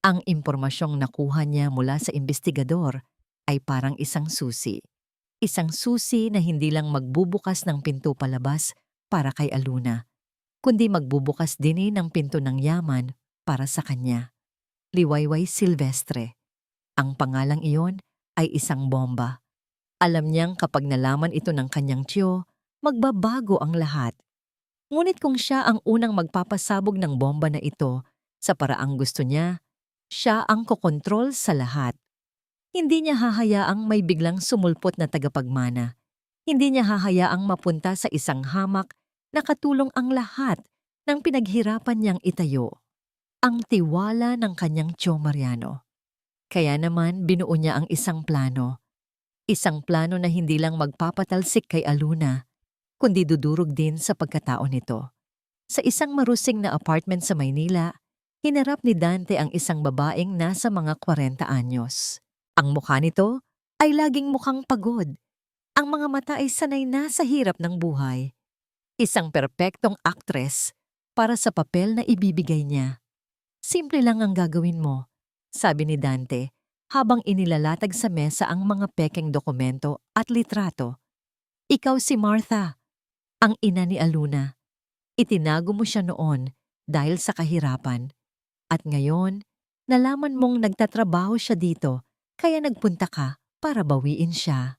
Ang impormasyong nakuha niya mula sa investigador ay parang isang susi. Isang susi na hindi lang magbubukas ng pinto palabas para kay Aluna, kundi magbubukas din ng pinto ng yaman para sa kanya. Liwayway Silvestre. Ang pangalang iyon ay isang bomba. Alam niyang kapag nalaman ito ng kanyang tiyo, magbabago ang lahat. Ngunit kung siya ang unang magpapasabog ng bomba na ito sa paraang gusto niya, siya ang kokontrol sa lahat. Hindi niya hahayaang may biglang sumulpot na tagapagmana. Hindi niya hahayaang mapunta sa isang hamak na katulong ang lahat ng pinaghirapan niyang itayo. Ang tiwala ng kanyang tiyo Mariano. Kaya naman binuo niya ang isang plano. Isang plano na hindi lang magpapatalsik kay Aluna, kundi dudurog din sa pagkatao nito. Sa isang marusing na apartment sa Maynila, hinarap ni Dante ang isang babaeng nasa mga 40 anyos. Ang mukha nito ay laging mukhang pagod. Ang mga mata ay sanay na sa hirap ng buhay. Isang perpektong aktres para sa papel na ibibigay niya. Simple lang ang gagawin mo, sabi ni Dante habang inilalatag sa mesa ang mga pekeng dokumento at litrato. Ikaw si Martha, ang ina ni Aluna. Itinago mo siya noon dahil sa kahirapan. At ngayon, nalaman mong nagtatrabaho siya dito, kaya nagpunta ka para bawiin siya.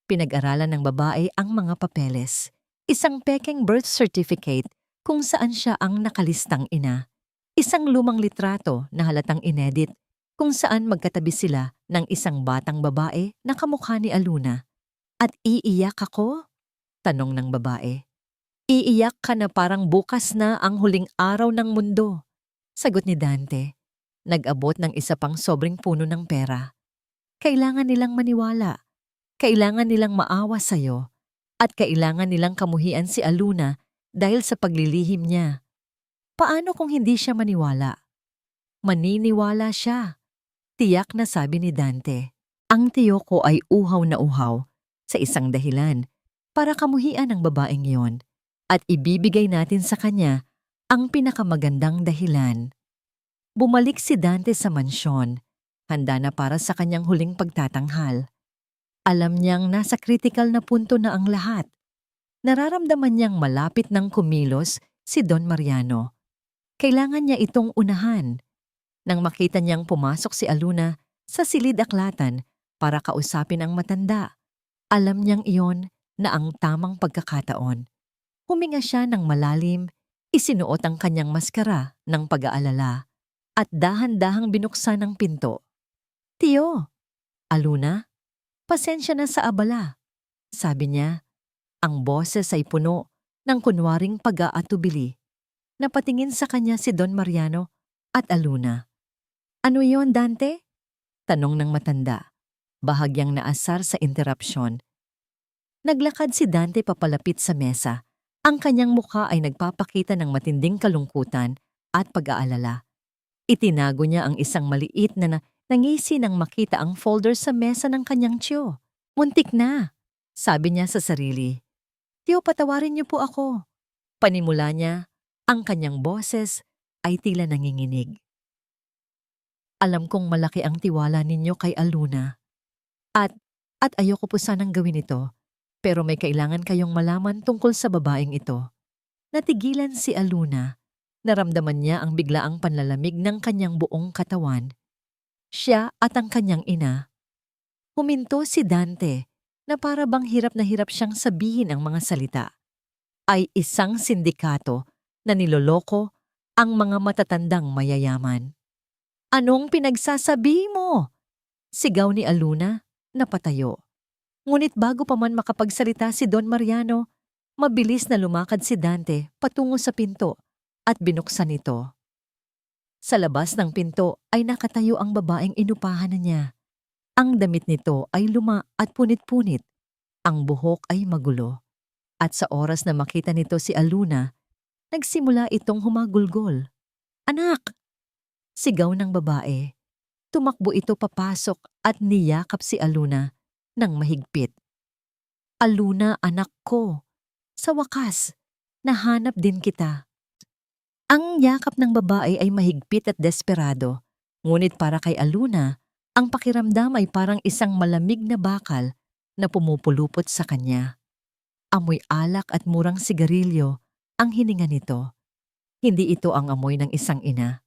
Pinag-aralan ng babae ang mga papeles. Isang pekeng birth certificate kung saan siya ang nakalistang ina. Isang lumang litrato na halatang inedit kung saan magkatabi sila ng isang batang babae na kamukha ni Aluna. At iiyak ako? Tanong ng babae. Iiyak ka na parang bukas na ang huling araw ng mundo. Sagot ni Dante. Nag-abot ng isa pang sobrang puno ng pera. Kailangan nilang maniwala. Kailangan nilang maawa sa'yo. At kailangan nilang kamuhian si Aluna dahil sa paglilihim niya. Paano kung hindi siya maniwala? Maniniwala siya. Tiyak na sabi ni Dante. Ang tiyo ko ay uhaw na uhaw sa isang dahilan para kamuhian ang babaeng yon at ibibigay natin sa kanya ang pinakamagandang dahilan. Bumalik si Dante sa mansyon, handa na para sa kanyang huling pagtatanghal. Alam niyang nasa kritikal na punto na ang lahat. Nararamdaman niyang malapit ng kumilos si Don Mariano. Kailangan niya itong unahan. Nang makita niyang pumasok si Aluna sa silid-aklatan para kausapin ang matanda, alam niyang iyon na ang tamang pagkakataon. Huminga siya ng malalim, isinuot ang kanyang maskara ng pag-aalala at dahan-dahang binuksan ang pinto. Tiyo, Aluna, pasensya na sa abala, sabi niya. Ang boses ay puno ng kunwaring pag-aatubili. Napatingin sa kanya si Don Mariano at Aluna. Ano yon, Dante? Tanong ng matanda, bahagyang naasar sa interrupsyon. Naglakad si Dante papalapit sa mesa. Ang kanyang mukha ay nagpapakita ng matinding kalungkutan at pag-aalala. Itinago niya ang isang maliit na nangisi nang makita ang folder sa mesa ng kanyang tiyo. Muntik na, sabi niya sa sarili. Tiyo, patawarin niyo po ako. Panimula niya, ang kanyang boses ay tila nanginginig. Alam kong malaki ang tiwala ninyo kay Aluna. At ayoko po sanang gawin ito, pero may kailangan kayong malaman tungkol sa babaeng ito. Natigilan si Aluna. Naramdaman niya ang biglaang panlalamig ng kanyang buong katawan. Siya at ang kanyang ina. Huminto si Dante na para bang hirap na hirap siyang sabihin ang mga salita. Ay isang sindikato na niloloko ang mga matatandang mayayaman. Anong pinagsasabi mo? Sigaw ni Aluna, napatayo. Ngunit bago pa man makapagsalita si Don Mariano, mabilis na lumakad si Dante patungo sa pinto at binuksan ito. Sa labas ng pinto ay nakatayo ang babaeng inupahan na niya. Ang damit nito ay luma at punit-punit. Ang buhok ay magulo. At sa oras na makita nito si Aluna, nagsimula itong humagulgol. Anak! Sigaw ng babae. Tumakbo ito papasok at niyakap si Aluna ng mahigpit. Aluna, anak ko. Sa wakas, nahanap din kita. Ang yakap ng babae ay mahigpit at desperado, ngunit para kay Aluna, ang pakiramdam ay parang isang malamig na bakal na pumupulupot sa kanya. Amoy alak at murang sigarilyo ang hininga nito. Hindi ito ang amoy ng isang ina.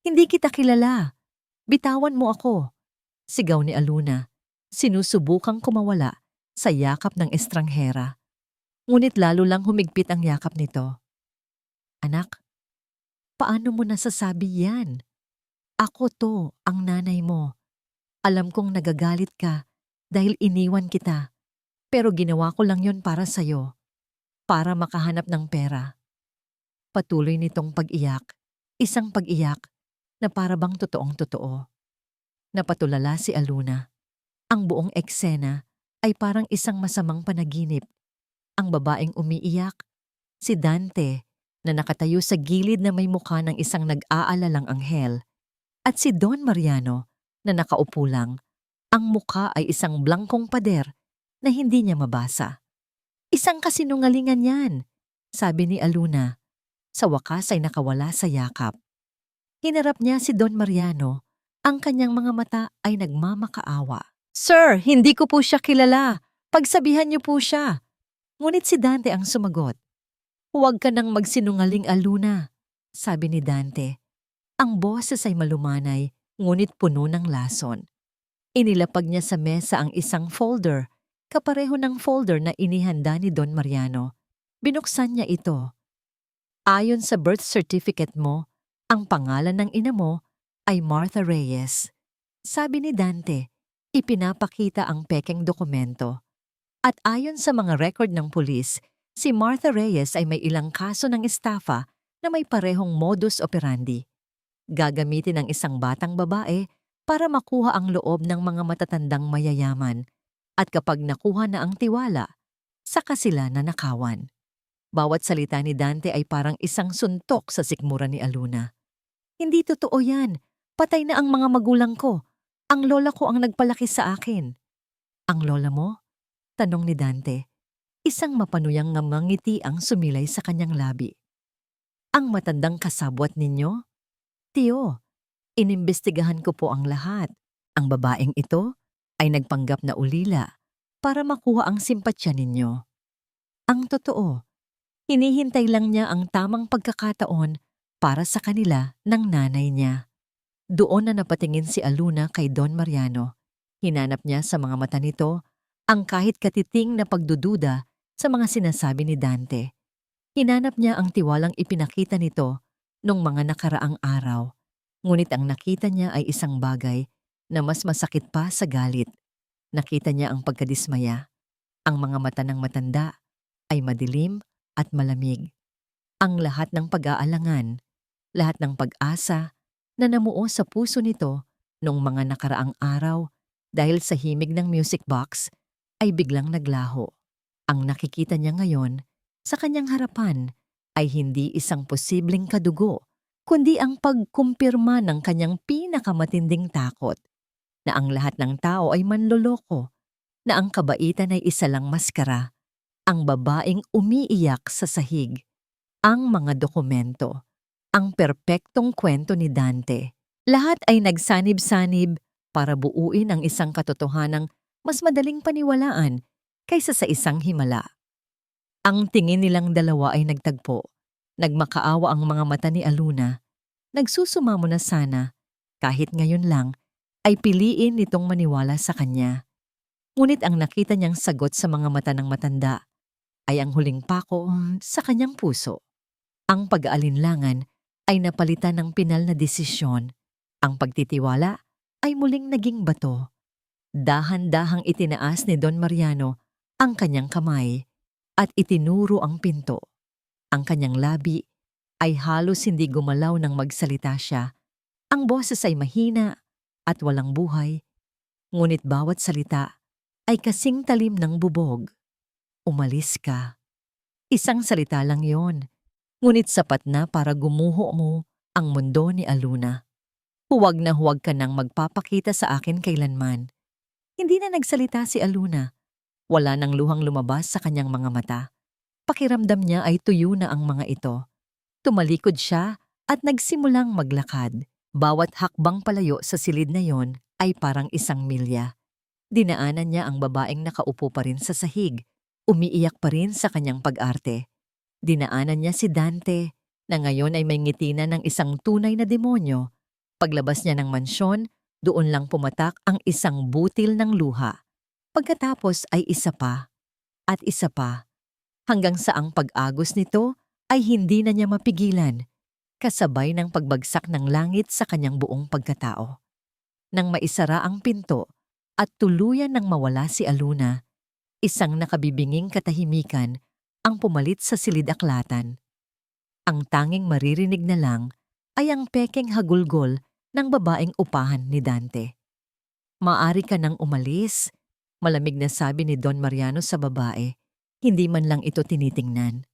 Hindi kita kilala. Bitawan mo ako. Sigaw ni Aluna, sinusubukang kumawala sa yakap ng estranghera. Ngunit lalo lang humigpit ang yakap nito. Anak, paano mo nasasabi yan? Ako to, ang nanay mo. Alam kong nagagalit ka dahil iniwan kita. Pero ginawa ko lang yon para sa'yo. Para makahanap ng pera. Patuloy nitong pag-iyak. Isang pag-iyak na para bang totoong totoo. Napatulala si Aluna. Ang buong eksena ay parang isang masamang panaginip. Ang babaeng umiiyak, si Dante na nakatayo sa gilid na may mukha ng isang nag-aalalang anghel, at si Don Mariano na nakaupo lang. Ang mukha ay isang blangkong pader na hindi niya mabasa. Isang kasinungalingan yan, sabi ni Aluna. Sa wakas ay nakawala sa yakap. Hinarap niya si Don Mariano Ang kanyang mga mata ay nagmamakaawa. Sir, hindi ko po siya kilala. Pagsabihan niyo po siya. Ngunit si Dante ang sumagot. Huwag ka nang magsinungaling, Aluna, sabi ni Dante. Ang boses ay malumanay, ngunit puno ng lason. Inilapag niya sa mesa ang isang folder, kapareho ng folder na inihanda ni Don Mariano. Binuksan niya ito. Ayon sa birth certificate mo, ang pangalan ng ina mo ay Martha Reyes. Sabi ni Dante, ipinapakita ang pekeng dokumento. At ayon sa mga record ng pulis, si Martha Reyes ay may ilang kaso ng estafa na may parehong modus operandi. Gagamitin ng isang batang babae para makuha ang loob ng mga matatandang mayayaman at kapag nakuha na ang tiwala, saka sila nanakawan. Bawat salita ni Dante ay parang isang suntok sa sikmura ni Aluna. Hindi totoo yan. Patay na ang mga magulang ko. Ang lola ko ang nagpalaki sa akin. Ang lola mo? Tanong ni Dante. Isang mapanuyang ngiti ang sumilay sa kanyang labi. Ang matandang kasabwat ninyo? Tiyo, inimbestigahan ko po ang lahat. Ang babaeng ito ay nagpanggap na ulila para makuha ang simpatsya ninyo. Ang totoo, hinihintay lang niya ang tamang pagkakataon para sa kanila ng nanay niya. Doon na napatingin si Aluna kay Don Mariano. Hinanap niya sa mga mata nito ang kahit katiting na pagdududa sa mga sinasabi ni Dante. Hinanap niya ang tiwalang ipinakita nito nung mga nakaraang araw. Ngunit ang nakita niya ay isang bagay na mas masakit pa sa galit. Nakita niya ang pagkadismaya. Ang mga mata ng matanda ay madilim at malamig. Ang lahat ng pag-aalangan, lahat ng pag-asa na namuo sa puso nito nung mga nakaraang araw dahil sa himig ng music box ay biglang naglaho. Ang nakikita niya ngayon sa kanyang harapan ay hindi isang posibleng kadugo, kundi ang pagkumpirma ng kanyang pinakamatinding takot na ang lahat ng tao ay manloloko, na ang kabaitan ay isa lang maskara, ang babaeng umiiyak sa sahig, ang mga dokumento, ang perpektong kwento ni Dante. Lahat ay nagsanib-sanib para buuin ang isang katotohanang mas madaling paniwalaan kaysa sa isang himala. Ang tingin nilang dalawa ay nagtagpo. Nagmakaawa ang mga mata ni Aluna. Nagsusumamo na sana, kahit ngayon lang, ay piliin nitong maniwala sa kanya. Ngunit ang nakita niyang sagot sa mga mata ng matanda ay ang huling pako sa kanyang puso. Ang pag-aalinlangan ay napalitan ng pinal na desisyon. Ang pagtitiwala ay muling naging bato. Dahan-dahang itinaas ni Don Mariano ang kanyang kamay at itinuro ang pinto. Ang kanyang labi ay halos hindi gumalaw nang magsalita siya. Ang boses ay mahina at walang buhay, ngunit bawat salita ay kasing talim ng bubog. Umalis ka. Isang salita lang yon, ngunit sapat na para gumuho mo ang mundo ni Aluna. Huwag na huwag ka nang magpapakita sa akin kailanman. Hindi na nagsalita si Aluna. Wala nang luhang lumabas sa kanyang mga mata. Pakiramdam niya ay tuyo na ang mga ito. Tumalikod siya at nagsimulang maglakad. Bawat hakbang palayo sa silid na yon ay parang isang milya. Dinaanan niya ang babaeng nakaupo pa rin sa sahig. Umiiyak pa rin sa kanyang pag-arte. Dinaanan niya si Dante na ngayon ay may ngiti na ng isang tunay na demonyo. Paglabas niya ng mansyon, doon lang pumatak ang isang butil ng luha. Pagkatapos ay isa pa at isa pa, hanggang sa ang pag-agos nito ay hindi na niya mapigilan, kasabay ng pagbagsak ng langit sa kanyang buong pagkatao. Nang maisara ang pinto at tuluyan nang mawala si Aluna, isang nakabibinging katahimikan ang pumalit sa silid-aklatan. Ang tanging maririnig na lang ay ang pekeng hagulgol ng babaeng upahan ni Dante. Maari ka nang umalis, malamig na sabi ni Don Mariano sa babae. Hindi man lang ito tinitingnan.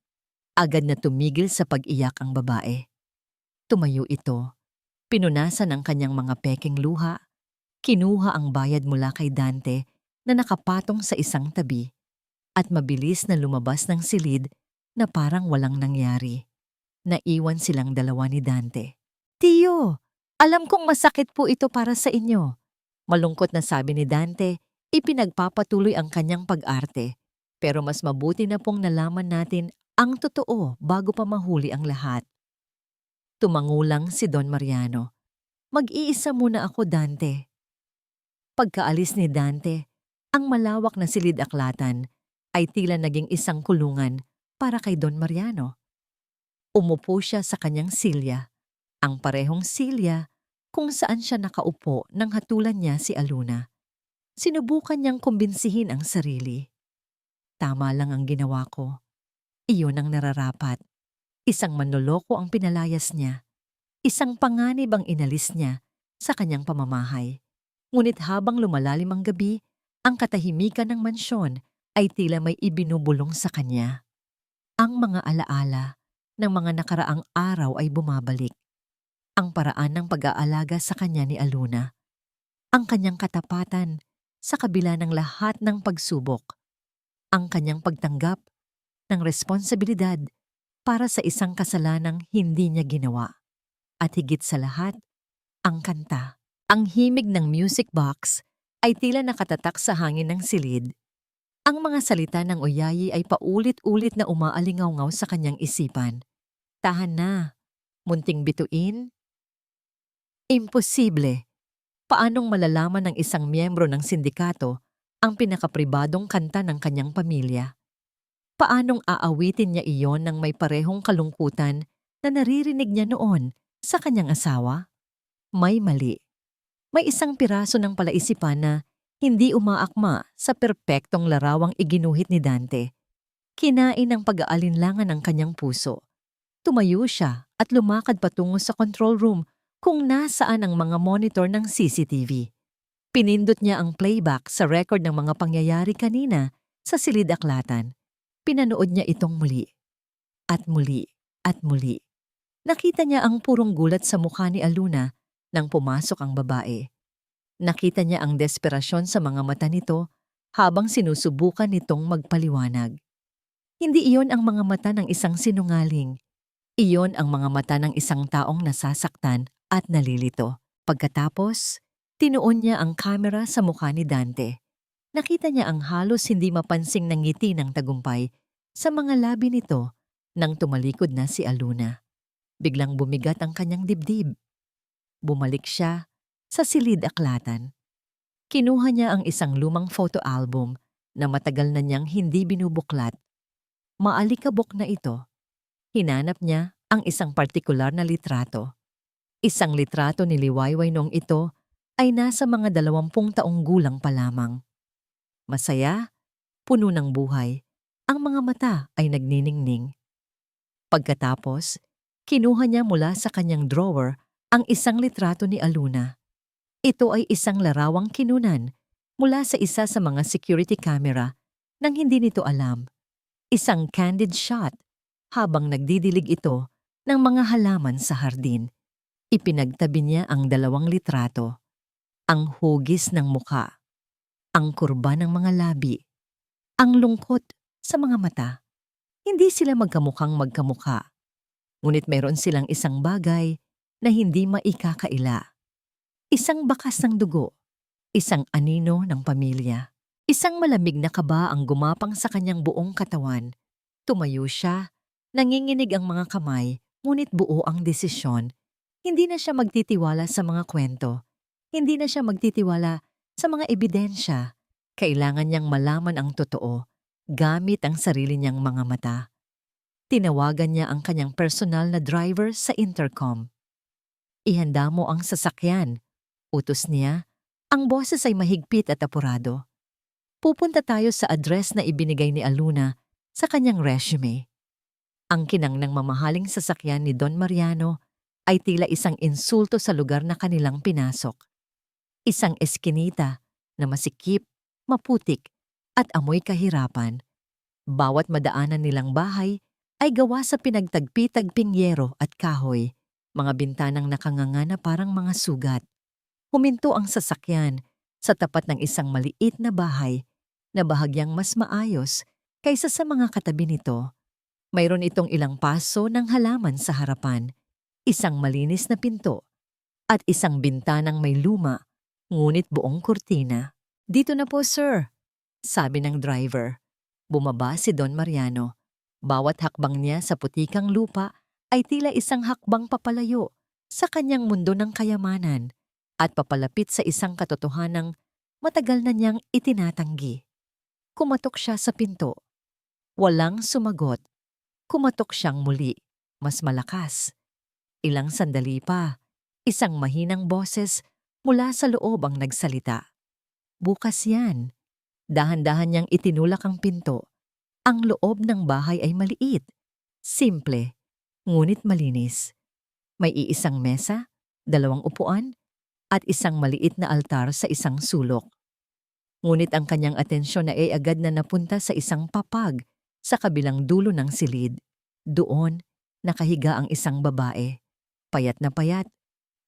Agad na tumigil sa pag-iyak ang babae. Tumayo ito. Pinunasan ang kanyang mga pekeng luha. Kinuha ang bayad mula kay Dante na nakapatong sa isang tabi. At mabilis na lumabas ng silid na parang walang nangyari. Naiwan silang dalawa ni Dante. Tiyo! Alam kong masakit po ito para sa inyo. Malungkot na sabi ni Dante, ipinagpapatuloy ang kanyang pag-arte. Pero mas mabuti na pong nalaman natin ang totoo bago pa mahuli ang lahat. Tumangulang si Don Mariano. Mag-iisa muna ako, Dante. Pagkaalis ni Dante, ang malawak na silid-aklatan ay tila naging isang kulungan para kay Don Mariano. Umupo siya sa kanyang silya, ang parehong silya kung saan siya nakaupo nang hatulan niya si Aluna. Sinubukan niyang kumbinsihin ang sarili. Tama lang ang ginawa ko. Iyon ang nararapat. Isang manloloko ang pinalayas niya. Isang panganib ang inalis niya sa kanyang pamamahay. Ngunit habang lumalalim ang gabi, ang katahimikan ng mansyon ay tila may ibinubulong sa kanya. Ang mga alaala ng mga nakaraang araw ay bumabalik. Ang paraan ng pag-aalaga sa kanya ni Aluna. Ang kanyang katapatan sa kabila ng lahat ng pagsubok. Ang kanyang pagtanggap ng responsibilidad para sa isang kasalanang hindi niya ginawa. At higit sa lahat, ang kanta. Ang himig ng music box ay tila nakatatak sa hangin ng silid. Ang mga salita ng Oyayi ay paulit-ulit na umaalingaw-ngaw sa kanyang isipan. Tahan na. Munting bituin? Imposible. Paanong malalaman ng isang miyembro ng sindikato ang pinakapribadong kanta ng kanyang pamilya? Paanong aawitin niya iyon ng may parehong kalungkutan na naririnig niya noon sa kanyang asawa? May mali. May isang piraso ng palaisipan na hindi umaakma sa perpektong larawang iginuhit ni Dante. Kinain ng pag-aalinlangan ng kanyang puso. Tumayo siya at lumakad patungo sa control room kung nasaan ang mga monitor ng CCTV. Pinindot niya ang playback sa record ng mga pangyayari kanina sa silid-aklatan. Pinanood niya itong muli. At muli. At muli. Nakita niya ang purong gulat sa mukha ni Aluna nang pumasok ang babae. Nakita niya ang desperasyon sa mga mata nito habang sinusubukan nitong magpaliwanag. Hindi iyon ang mga mata ng isang sinungaling. Iyon ang mga mata ng isang taong nasasaktan at nalilito. Pagkatapos, tinuon niya ang kamera sa mukha ni Dante. Nakita niya ang halos hindi mapansing ng ngiti ng tagumpay sa mga labi nito nang tumalikod na si Aluna. Biglang bumigat ang kanyang dibdib. Bumalik siya sa silid-aklatan. Kinuha niya ang isang lumang photo album na matagal na niyang hindi binubuklat. Maalikabok na ito. Hinanap niya ang isang partikular na litrato. Isang litrato ni Liwayway noong ito ay nasa mga 20 taong gulang pa lamang. Masaya, puno ng buhay, ang mga mata ay nagniningning. Pagkatapos, kinuha niya mula sa kanyang drawer ang isang litrato ni Aluna. Ito ay isang larawang kinunan mula sa isa sa mga security camera nang hindi nito alam. Isang candid shot habang nagdidilig ito ng mga halaman sa hardin. Ipinagtabi niya ang 2 litrato. Ang hugis ng muka, ang kurba ng mga labi, ang lungkot sa mga mata. Hindi sila magkamukhang magkamukha. Ngunit mayroon silang isang bagay na hindi maikakaila. Isang bakas ng dugo, isang anino ng pamilya. Isang malamig na kaba ang gumapang sa kanyang buong katawan. Tumayo siya, nanginginig ang mga kamay, ngunit buo ang desisyon. Hindi na siya magtitiwala sa mga kwento. Hindi na siya magtitiwala sa mga ebidensya. Kailangan niyang malaman ang totoo, gamit ang sarili niyang mga mata. Tinawagan niya ang kanyang personal na driver sa intercom. Ihanda mo ang sasakyan. Utos niya, ang boses ay mahigpit at apurado. Pupunta tayo sa address na ibinigay ni Aluna sa kanyang resume. Ang kinang ng mamahaling sasakyan ni Don Mariano ay tila isang insulto sa lugar na kanilang pinasok. Isang eskinita na masikip, maputik at amoy kahirapan. Bawat madaanan nilang bahay ay gawa sa pinagtagpi-tagping yero at kahoy, mga bintanang nakanganga na parang mga sugat. Huminto ang sasakyan sa tapat ng isang maliit na bahay na bahagyang mas maayos kaysa sa mga katabi nito. Mayroon itong ilang paso ng halaman sa harapan, isang malinis na pinto, at isang bintanang may luma, ngunit buong kurtina. "Dito na po, sir," sabi ng driver. Bumaba si Don Mariano. Bawat hakbang niya sa putikang lupa ay tila isang hakbang papalayo sa kanyang mundo ng kayamanan at papalapit sa isang katotohanang matagal na niyang itinatanggi. Kumatok siya sa pinto. Walang sumagot. Kumatok siyang muli, mas malakas. Ilang sandali pa, isang mahinang boses mula sa loob ang nagsalita. "Bukas yan." Dahan-dahan niyang itinulak ang pinto. Ang loob ng bahay ay maliit, simple, ngunit malinis. May iisang mesa, 2 upuan, at isang maliit na altar sa isang sulok. Ngunit ang kanyang atensyon ay agad na napunta sa isang papag sa kabilang dulo ng silid. Doon, nakahiga ang isang babae. Payat na payat,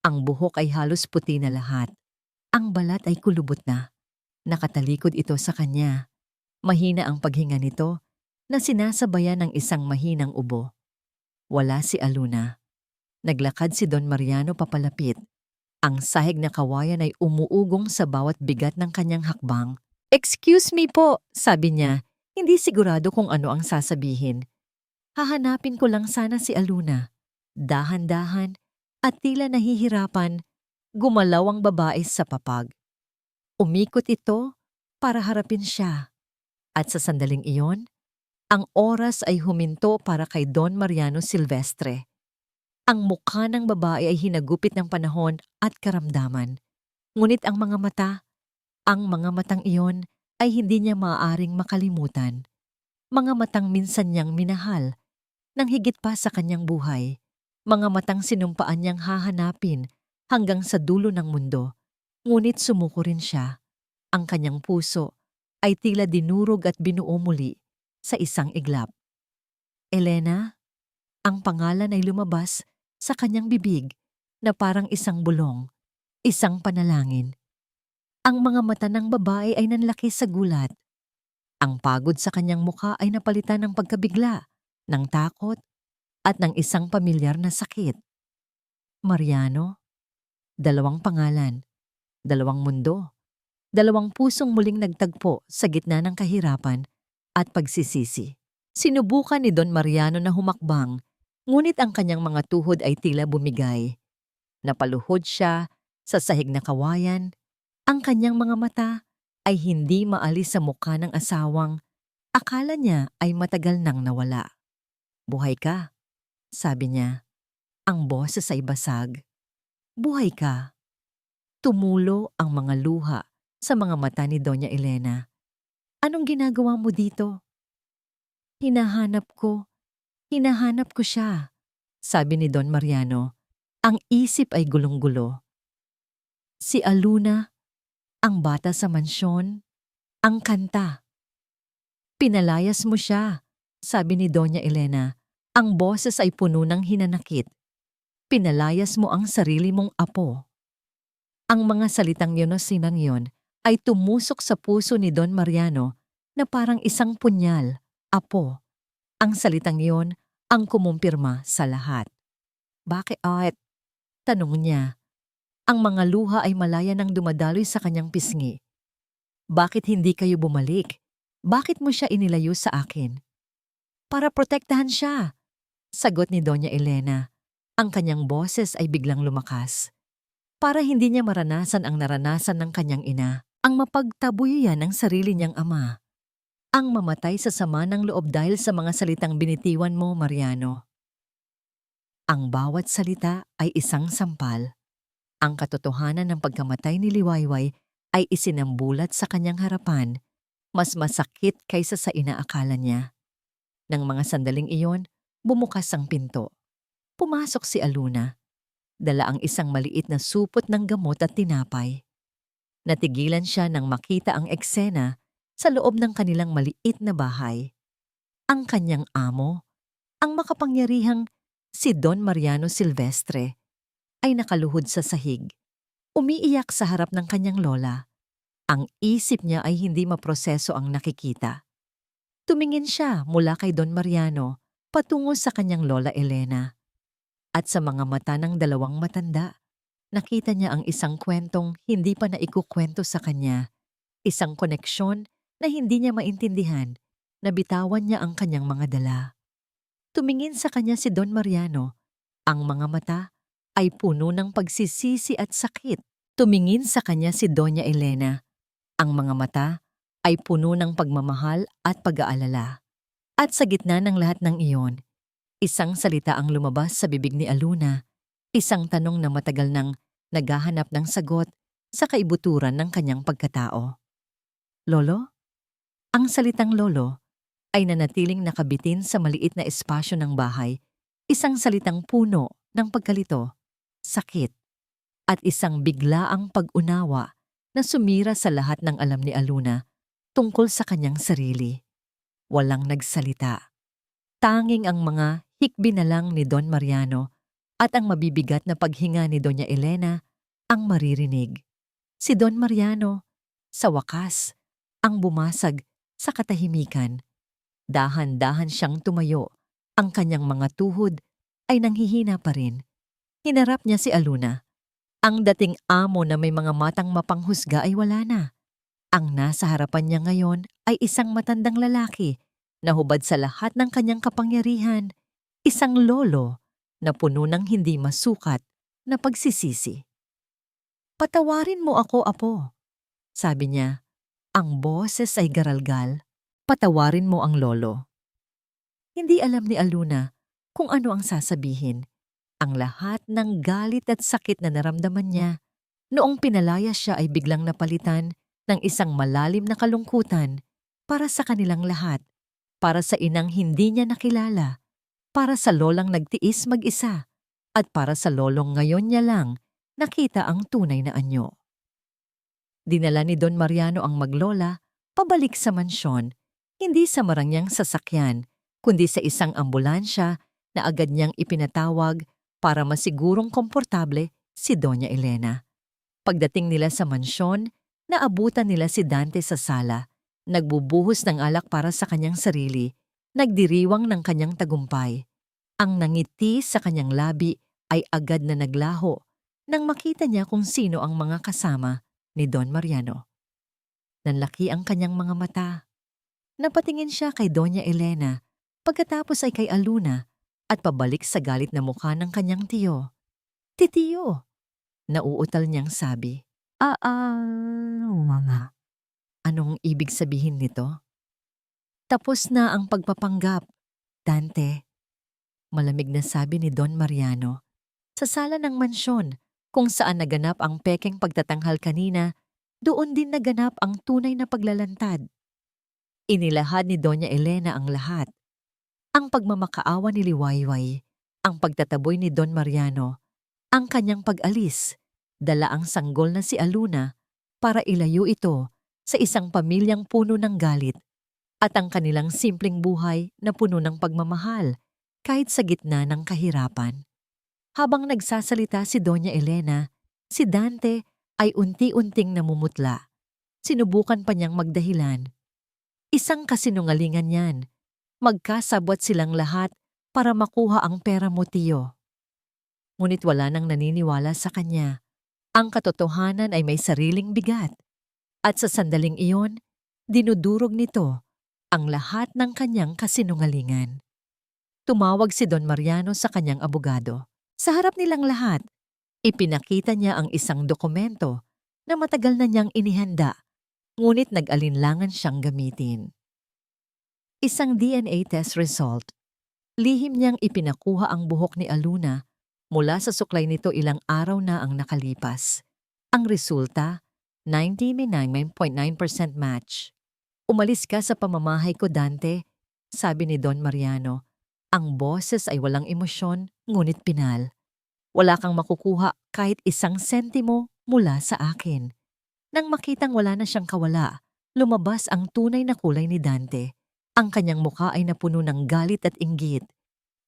ang buhok ay halos puti na lahat. Ang balat ay kulubot na. Nakatalikod ito sa kanya. Mahina ang paghinga nito na sinasabayan ng isang mahinang ubo. Wala si Aluna. Naglakad si Don Mariano papalapit. Ang sahig na kawayan ay umuugong sa bawat bigat ng kanyang hakbang. "Excuse me po," sabi niya, hindi sigurado kung ano ang sasabihin. "Hahanapin ko lang sana si Aluna." Dahan-dahan at tila nahihirapan, gumalaw ang babae sa papag. Umikot ito para harapin siya. At sa sandaling iyon, ang oras ay huminto para kay Don Mariano Silvestre. Ang mukha ng babae ay hinagupit ng panahon at karamdaman. Ngunit ang mga matang iyon ay hindi niya maaaring makalimutan. Mga matang minsan niyang minahal, nang higit pa sa kanyang buhay. Mga matang sinumpaan niyang hahanapin hanggang sa dulo ng mundo. Ngunit sumuko rin siya. Ang kanyang puso ay tila dinurog at binuo muli sa isang iglap. "Elena?" Ang pangalan ay lumabas sa kanyang bibig na parang isang bulong, isang panalangin. Ang mga mata ng babae ay nanlaki sa gulat. Ang pagod sa kanyang mukha ay napalitan ng pagkabigla, ng takot, at ng isang pamilyar na sakit. Mariano? 2 pangalan, 2 mundo, 2 pusong muling nagtagpo sa gitna ng kahirapan at pagsisisi. Sinubukan ni Don Mariano na humakbang, ngunit ang kanyang mga tuhod ay tila bumigay. Napaluhod siya sa sahig na kawayan. Ang kanyang mga mata ay hindi maalis sa mukha ng asawang akala niya ay matagal nang nawala. "Buhay ka," sabi niya. Ang boses ay basag. "Buhay ka." Tumulo ang mga luha sa mga mata ni Doña Elena. "Anong ginagawa mo dito?" Hinahanap ko siya," sabi ni Don Mariano. Ang isip ay gulong-gulo. Si Aluna, ang bata sa mansyon, ang kanta. "Pinalayas mo siya," sabi ni Doña Elena. Ang boses ay puno ng hinanakit. "Pinalayas mo ang sarili mong apo." Ang mga salitang yonosinang yon ay tumusok sa puso ni Don Mariano na parang isang punyal. Apo. Ang salitang yon ang kumumpirma sa lahat. "Bakit?" tanong niya. Ang mga luha ay malaya nang dumadaloy sa kanyang pisngi. "Bakit hindi kayo bumalik? Bakit mo siya inilayo sa akin?" "Para protektahan siya," sagot ni Doña Elena. Ang kanyang boses ay biglang lumakas. "Para hindi niya maranasan ang naranasan ng kanyang ina, ang mapagtabuyan ng sarili niyang ama. Ang mamatay sa sama ng loob dahil sa mga salitang binitiwan mo, Mariano." Ang bawat salita ay isang sampal. Ang katotohanan ng pagkamatay ni Liwayway ay isinambulat sa kanyang harapan, mas masakit kaysa sa inaakala niya. Nang mga sandaling iyon, bumukas ang pinto. Pumasok si Aluna. Dala ang isang maliit na supot ng gamot at tinapay. Natigilan siya nang makita ang eksena sa loob ng kanilang maliit na bahay. Ang kanyang amo, ang makapangyarihang si Don Mariano Silvestre, ay nakaluhod sa sahig. Umiiyak sa harap ng kanyang lola. Ang isip niya ay hindi maproseso ang nakikita. Tumingin siya mula kay Don Mariano patungo sa kanyang lola Elena. At sa mga mata ng 2 matanda, Nakita niya ang isang kwentong hindi pa naikukwento sa kanya, isang koneksyon na hindi niya maintindihan. Nabitawan niya ang kanyang mga dala. Tumingin sa kanya si Don Mariano. Ang mga mata ay puno ng pagsisisi at sakit. Tumingin sa kanya si Doña Elena. Ang mga mata ay puno ng pagmamahal at pag-aalala. At sa gitna ng lahat ng iyon, isang salita ang lumabas sa bibig ni Aluna, isang tanong na matagal nang naghahanap ng sagot sa kaibuturan ng kanyang pagkatao. Lolo? Ang salitang lolo ay nanatiling nakabitin sa maliit na espasyo ng bahay, isang salitang puno ng pagkalito, sakit, at isang biglaang pag-unawa na sumira sa lahat ng alam ni Aluna tungkol sa kanyang sarili. Walang nagsalita. Tanging ang mga hikbi na lang ni Don Mariano at ang mabibigat na paghinga ni Doña Elena ang maririnig. Si Don Mariano, sa wakas, ang bumasag sa katahimikan. Dahan-dahan siyang tumayo. Ang kanyang mga tuhod ay nanghihina pa rin. Hinarap niya si Aluna. Ang dating amo na may mga matang mapanghusga ay wala na. Ang nasa harapan niya ngayon ay isang matandang lalaki na hubad sa lahat ng kanyang kapangyarihan, isang lolo na puno ng hindi masukat na pagsisisi. "Patawarin mo ako, apo," sabi niya. Ang boses ay garalgal. "Patawarin mo ang lolo." Hindi alam ni Aluna kung ano ang sasabihin. Ang lahat ng galit at sakit na naramdaman niya noong pinalaya siya ay biglang napalitan ng isang malalim na kalungkutan para sa kanilang lahat, para sa inang hindi niya nakilala, para sa lolang nagtiis mag-isa, at para sa lolong ngayon niya lang nakita ang tunay na anyo. Dinala ni Don Mariano ang maglola pabalik sa mansyon, hindi sa marangyang sasakyan, kundi sa isang ambulansya na agad niyang ipinatawag para masigurong komportable si Doña Elena. Pagdating nila sa mansyon, naabutan nila si Dante sa sala, nagbubuhos ng alak para sa kanyang sarili, nagdiriwang ng kanyang tagumpay. Ang nangiti sa kanyang labi ay agad na naglaho nang makita niya kung sino ang mga kasama ni Don Mariano. Nanlaki ang kanyang mga mata. Napatingin siya kay Doña Elena, pagkatapos ay kay Aluna at pabalik sa galit na mukha ng kanyang tiyo. "Titiyo," nauutal niyang sabi. Mama." Anong ibig sabihin nito? "Tapos na ang pagpapanggap, Dante," malamig na sabi ni Don Mariano. Sa sala ng mansyon, kung saan naganap ang pekeng pagtatanghal kanina, doon din naganap ang tunay na paglalantad. Inilahad ni Doña Elena ang lahat. Ang pagmamakaawa ni Liwayway, ang pagtataboy ni Don Mariano, ang kanyang pag-alis, dala ang sanggol na si Aluna para ilayo ito sa isang pamilyang puno ng galit at ang kanilang simpleng buhay na puno ng pagmamahal kahit sa gitna ng kahirapan. Habang nagsasalita si Doña Elena, si Dante ay unti-unting namumutla. Sinubukan pa niyang magdahilan. Isang kasinungalingan yan. Magkasabwat silang lahat para makuha ang pera mo, tiyo. Ngunit wala nang naniniwala sa kanya. Ang katotohanan ay may sariling bigat. At sa sandaling iyon, dinudurog nito ang lahat ng kanyang kasinungalingan. Tumawag si Don Mariano sa kanyang abogado. Sa harap nilang lahat, ipinakita niya ang isang dokumento na matagal na niyang inihanda, ngunit nag-alinlangan siyang gamitin. Isang DNA test result. Lihim niyang ipinakuha ang buhok ni Aluna mula sa suklay nito ilang araw na ang nakalipas. Ang resulta, 99.9% match. "Umalis ka sa pamamahay ko, Dante," sabi ni Don Mariano. Ang boses ay walang emosyon, ngunit pinal. "Wala kang makukuha kahit isang sentimo mula sa akin." Nang makitang wala na siyang kawala, lumabas ang tunay na kulay ni Dante. Ang kanyang mukha ay napuno ng galit at inggit.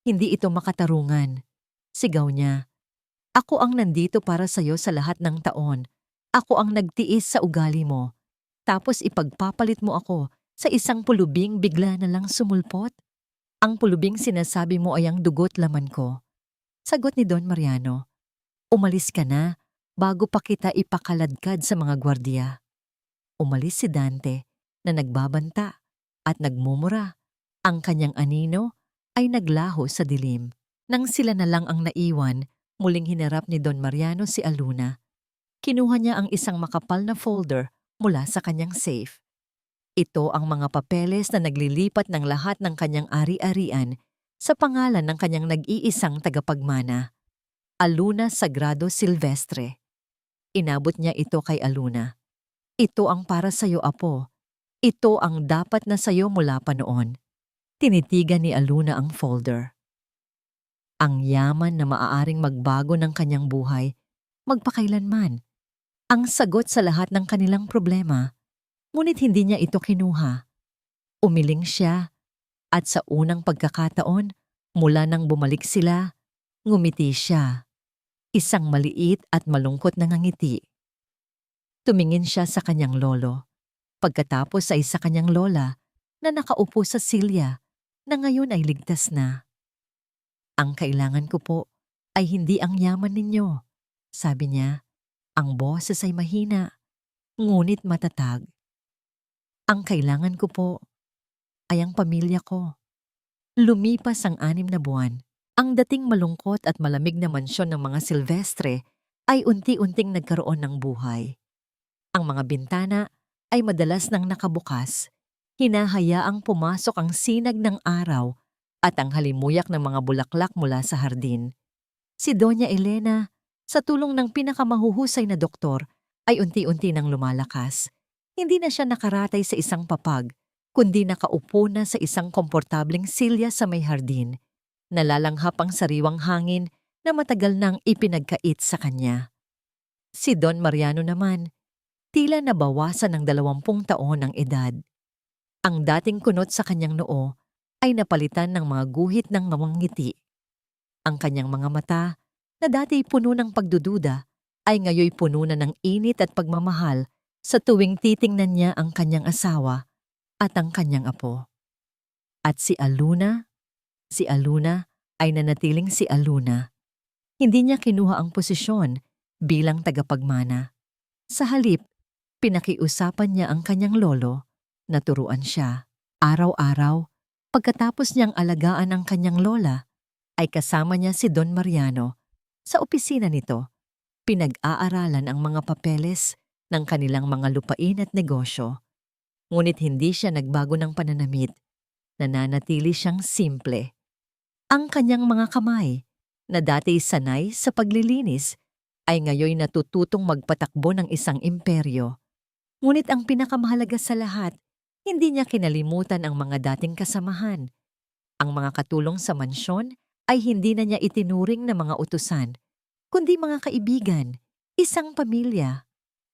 Hindi ito makatarungan. Sigaw niya, "Ako ang nandito para sa'yo sa lahat ng taon. Ako ang nagtiis sa ugali mo. Tapos ipagpapalit mo ako sa isang pulubing bigla na lang sumulpot? Ang pulubing sinasabi mo ay ang dugo't laman ko." Sagot ni Don Mariano, "Umalis ka na bago pa kita ipakaladkad sa mga gwardiya. Umalis si Dante na nagbabanta at nagmumura. Ang kanyang anino ay naglaho sa dilim. Nang sila na lang ang naiwan, muling hinarap ni Don Mariano si Aluna. Kinuha niya ang isang makapal na folder mula sa kanyang safe. Ito ang mga papeles na naglilipat ng lahat ng kanyang ari-arian sa pangalan ng kanyang nag-iisang tagapagmana, Aluna Sagrado Silvestre. Inabot niya ito kay Aluna. Ito ang para sa'yo, apo. Ito ang dapat na sa'yo mula pa noon. Tinitigan ni Aluna ang folder. Ang yaman na maaaring magbago ng kanyang buhay, magpakailanman. Ang sagot sa lahat ng kanilang problema, ngunit hindi niya ito kinuha. Umiling siya, at sa unang pagkakataon, mula nang bumalik sila, ngumiti siya. Isang maliit at malungkot na ngiti. Tumingin siya sa kanyang lolo, pagkatapos ay sa kanyang lola na nakaupo sa silya na ngayon ay ligtas na. Ang kailangan ko po ay hindi ang yaman ninyo, sabi niya. Ang boses ay mahina, ngunit matatag. Ang kailangan ko po ay ang pamilya ko. Lumipas ang 6 na buwan. Ang dating malungkot at malamig na mansyon ng mga Silvestre ay unti-unting nagkaroon ng buhay. Ang mga bintana ay madalas nang nakabukas, hinahayaang pumasok ang sinag ng araw at ang halimuyak ng mga bulaklak mula sa hardin. Si Doña Elena, sa tulong ng pinakamahuhusay na doktor, ay unti-unti nang lumalakas. Hindi na siya nakaratay sa isang papag, kundi nakaupo na sa isang komportableng silya sa may hardin. Nalalanghap ang sariwang hangin na matagal nang ipinagkait sa kanya. Si Don Mariano naman, tila nabawasan ng 20 taon ang edad. Ang dating kunot sa kanyang noo ay napalitan ng mga guhit ng ngiti. Ang kanyang mga mata, na dati puno ng pagdududa, ay ngayoy puno na ng init at pagmamahal sa tuwing titingnan niya ang kanyang asawa at ang kanyang apo. At si Aluna ay nanatiling si Aluna. Hindi niya kinuha ang posisyon bilang tagapagmana. Sa halip, pinakiusapan niya ang kanyang lolo na turuan siya. Araw-araw, pagkatapos niyang alagaan ang kanyang lola, ay kasama niya si Don Mariano. Sa opisina nito, pinag-aaralan ang mga papeles ng kanilang mga lupain at negosyo. Ngunit hindi siya nagbago ng pananamit. Nananatili siyang simple. Ang kanyang mga kamay, na dati sanay sa paglilinis, ay ngayoy natututong magpatakbo ng isang imperyo. Ngunit ang pinakamahalaga sa lahat, hindi niya kinalimutan ang mga dating kasamahan. Ang mga katulong sa mansyon ay hindi na niya itinuring na mga utusan, kundi mga kaibigan, isang pamilya.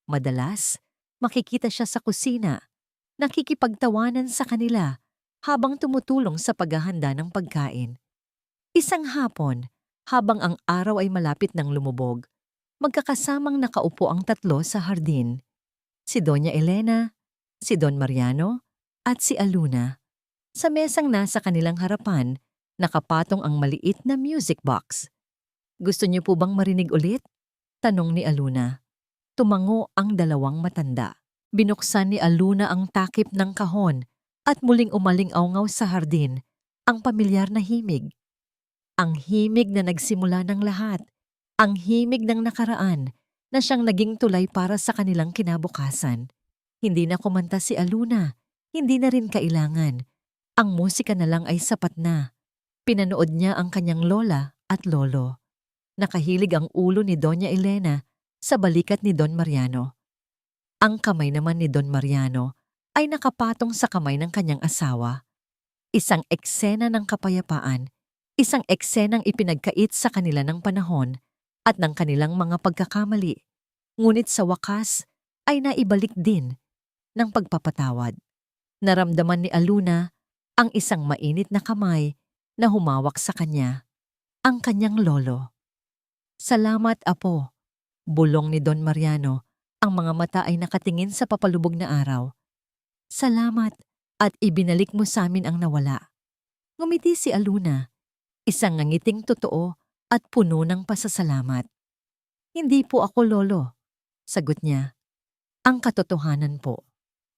Madalas, makikita siya sa kusina, nakikipagtawanan sa kanila habang tumutulong sa paghahanda ng pagkain. Isang hapon, habang ang araw ay malapit ng lumubog, magkakasamang nakaupo ang tatlo sa hardin. Si Doña Elena, si Don Mariano, at si Aluna. Sa mesang nasa kanilang harapan, nakapatong ang maliit na music box. Gusto niyo po bang marinig ulit? Tanong ni Aluna. Tumango ang dalawang matanda. Binuksan ni Aluna ang takip ng kahon at muling umaling-awngaw sa hardin ang pamilyar na himig. Ang himig na nagsimula ng lahat, ang himig ng nakaraan na siyang naging tulay para sa kanilang kinabukasan. Hindi na kumanta si Aluna, hindi na rin kailangan. Ang musika na lang ay sapat na. Pinanood niya ang kanyang lola at lolo. Nakahilig ang ulo ni Doña Elena sa balikat ni Don Mariano. Ang kamay naman ni Don Mariano ay nakapatong sa kamay ng kanyang asawa. Isang eksena ng kapayapaan, isang eksenang ipinagkait sa kanila ng panahon at ng kanilang mga pagkakamali, ngunit sa wakas ay naibalik din ng pagpapatawad. Naramdaman ni Aluna ang isang mainit na kamay na humawak sa kanya, ang kanyang lolo. Salamat, apo, bulong ni Don Mariano. Ang mga mata ay nakatingin sa papalubog na araw. Salamat at ibinalik mo sa amin ang nawala. Ngumiti si Aluna, isang ngangiting totoo at puno ng pasasalamat. Hindi po ako lolo, sagot niya. Ang katotohanan po.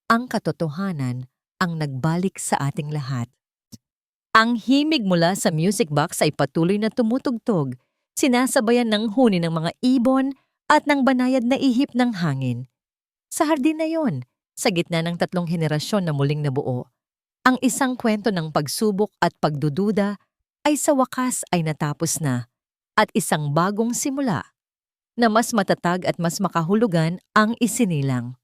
Ang katotohanan ang nagbalik sa ating lahat. Ang himig mula sa music box ay patuloy na tumutugtog, sinasabayan ng huni ng mga ibon at ng banayad na ihip ng hangin. Sa hardin na yon, sa gitna ng 3 henerasyon na muling nabuo, ang isang kwento ng pagsubok at pagdududa ay sa wakas ay natapos na at isang bagong simula na mas matatag at mas makahulugan ang isinilang.